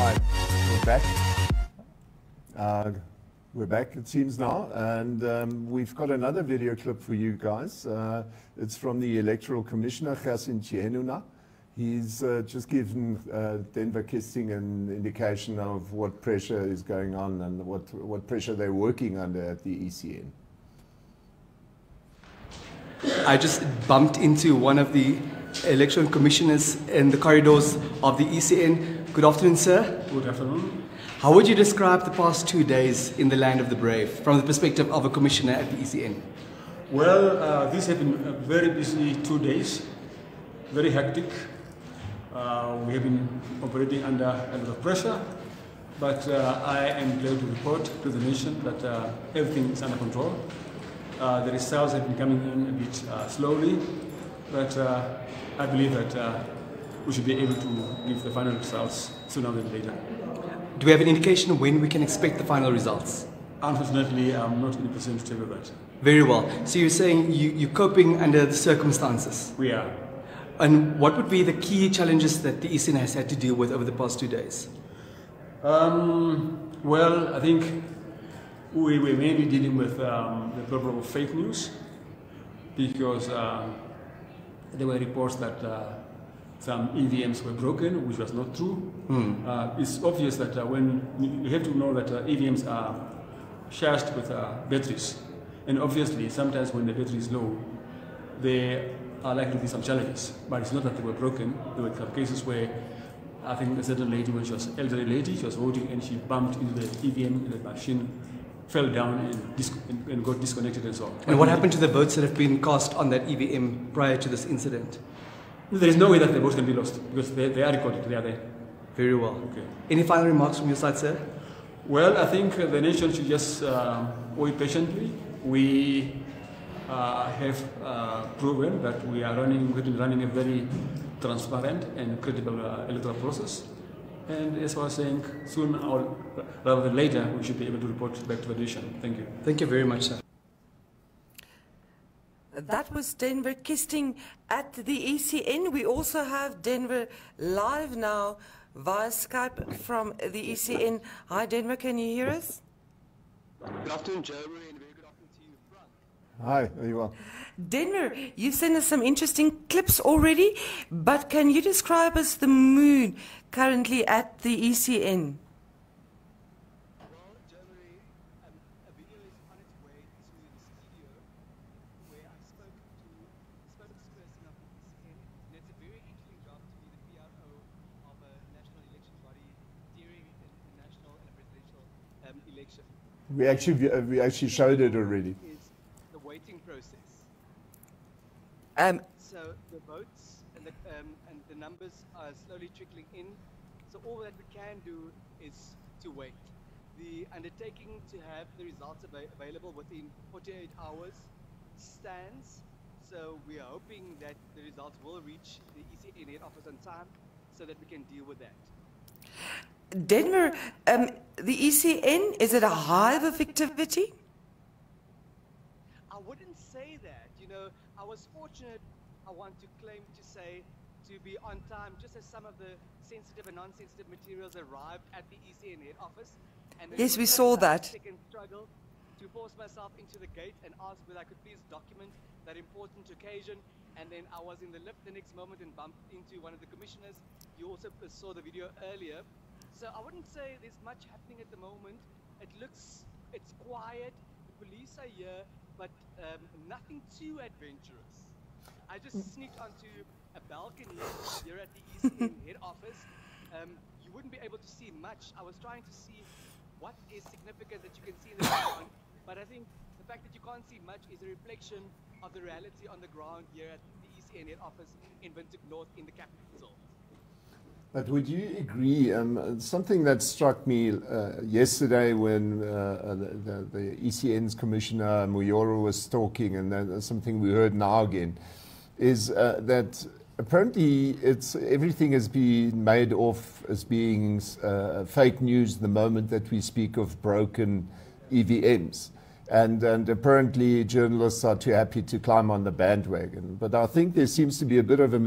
Hi, we're back. We're back, it seems now, and we've got another video clip for you guys. It's from the Electoral Commissioner, Gerson Chienuna. He's just given Denver Kisting an indication of what pressure is going on and what pressure they're working under at the ECN. I just bumped into one of the election commissioners in the corridors of the ECN. Good afternoon, sir. Good afternoon. How would you describe the past 2 days in the land of the brave from the perspective of a commissioner at the ECN? Well, these have been very busy 2 days, very hectic. We have been operating under a lot of pressure, but I am glad to report to the nation that everything is under control. The results have been coming in a bit slowly, but I believe that we should be able to give the final results sooner than later. Do we have an indication of when we can expect the final results? Unfortunately, I'm not in a position to tell you that. Very well. So you're saying you're coping under the circumstances? We are. And what would be the key challenges that the ECN has had to deal with over the past 2 days? Well, I think we were mainly dealing with the problem of fake news, because there were reports that some EVMs were broken, which was not true. It's obvious that when you have to know that EVMs are charged with batteries, and obviously sometimes when the battery is low, there are likely to be some challenges. But it's not that they were broken. There were some cases where I think a certain lady, when she was an elderly lady, she was voting and she bumped into the EVM and the machine fell down and got disconnected and so on. And what happened to the votes that have been cast on that EVM prior to this incident? There is no way that the votes can be lost because they are recorded, they are there. Very well. Okay. Any final remarks from your side, sir? Well, I think the nation should just wait patiently. We have proven that we've been running a very transparent and credible electoral process. And as I was saying, soon or rather than later, we should be able to report back to the nation. Thank you. Thank you very much, sir. That was Denver Kisting at the ECN. We also have Denver live now via Skype from the ECN. Hi, Denver, can you hear us? Good afternoon, Joe, and a very good afternoon to you, Frank. Hi, there you are. Denver, you've sent us some interesting clips already, but can you describe us the mood currently at the ECN? We actually showed it already. Is the waiting process. So the votes and the numbers are slowly trickling in. So all that we can do is to wait. The undertaking to have the results available within 48 hours stands. So we are hoping that the results will reach the ECN head office on time so that we can deal with that. Denver, the ECN, is it a hive of activity? I wouldn't say that. You know, I was fortunate, I want to claim to say, to be on time, just as some of the sensitive and non-sensitive materials arrived at the ECN head office. And yes, we saw that. Second struggle to force myself into the gate and ask whether I could please document that important occasion. And then I was in the lift the next moment and bumped into one of the commissioners. You also saw the video earlier. So I wouldn't say there's much happening at the moment. It's quiet, the police are here, but nothing too adventurous. I just sneaked onto a balcony here at the ECN head office. You wouldn't be able to see much. I was trying to see what is significant that you can see in the background, but I think the fact that you can't see much is a reflection of the reality on the ground here at the ECN head office in Windhoek North in the capital. But would you agree, something that struck me yesterday when the ECN's Commissioner Muyoro was talking, and something we heard now again, is that apparently everything has been made off as being fake news the moment that we speak of broken EVMs. And apparently journalists are too happy to climb on the bandwagon. But I think there seems to be a bit of a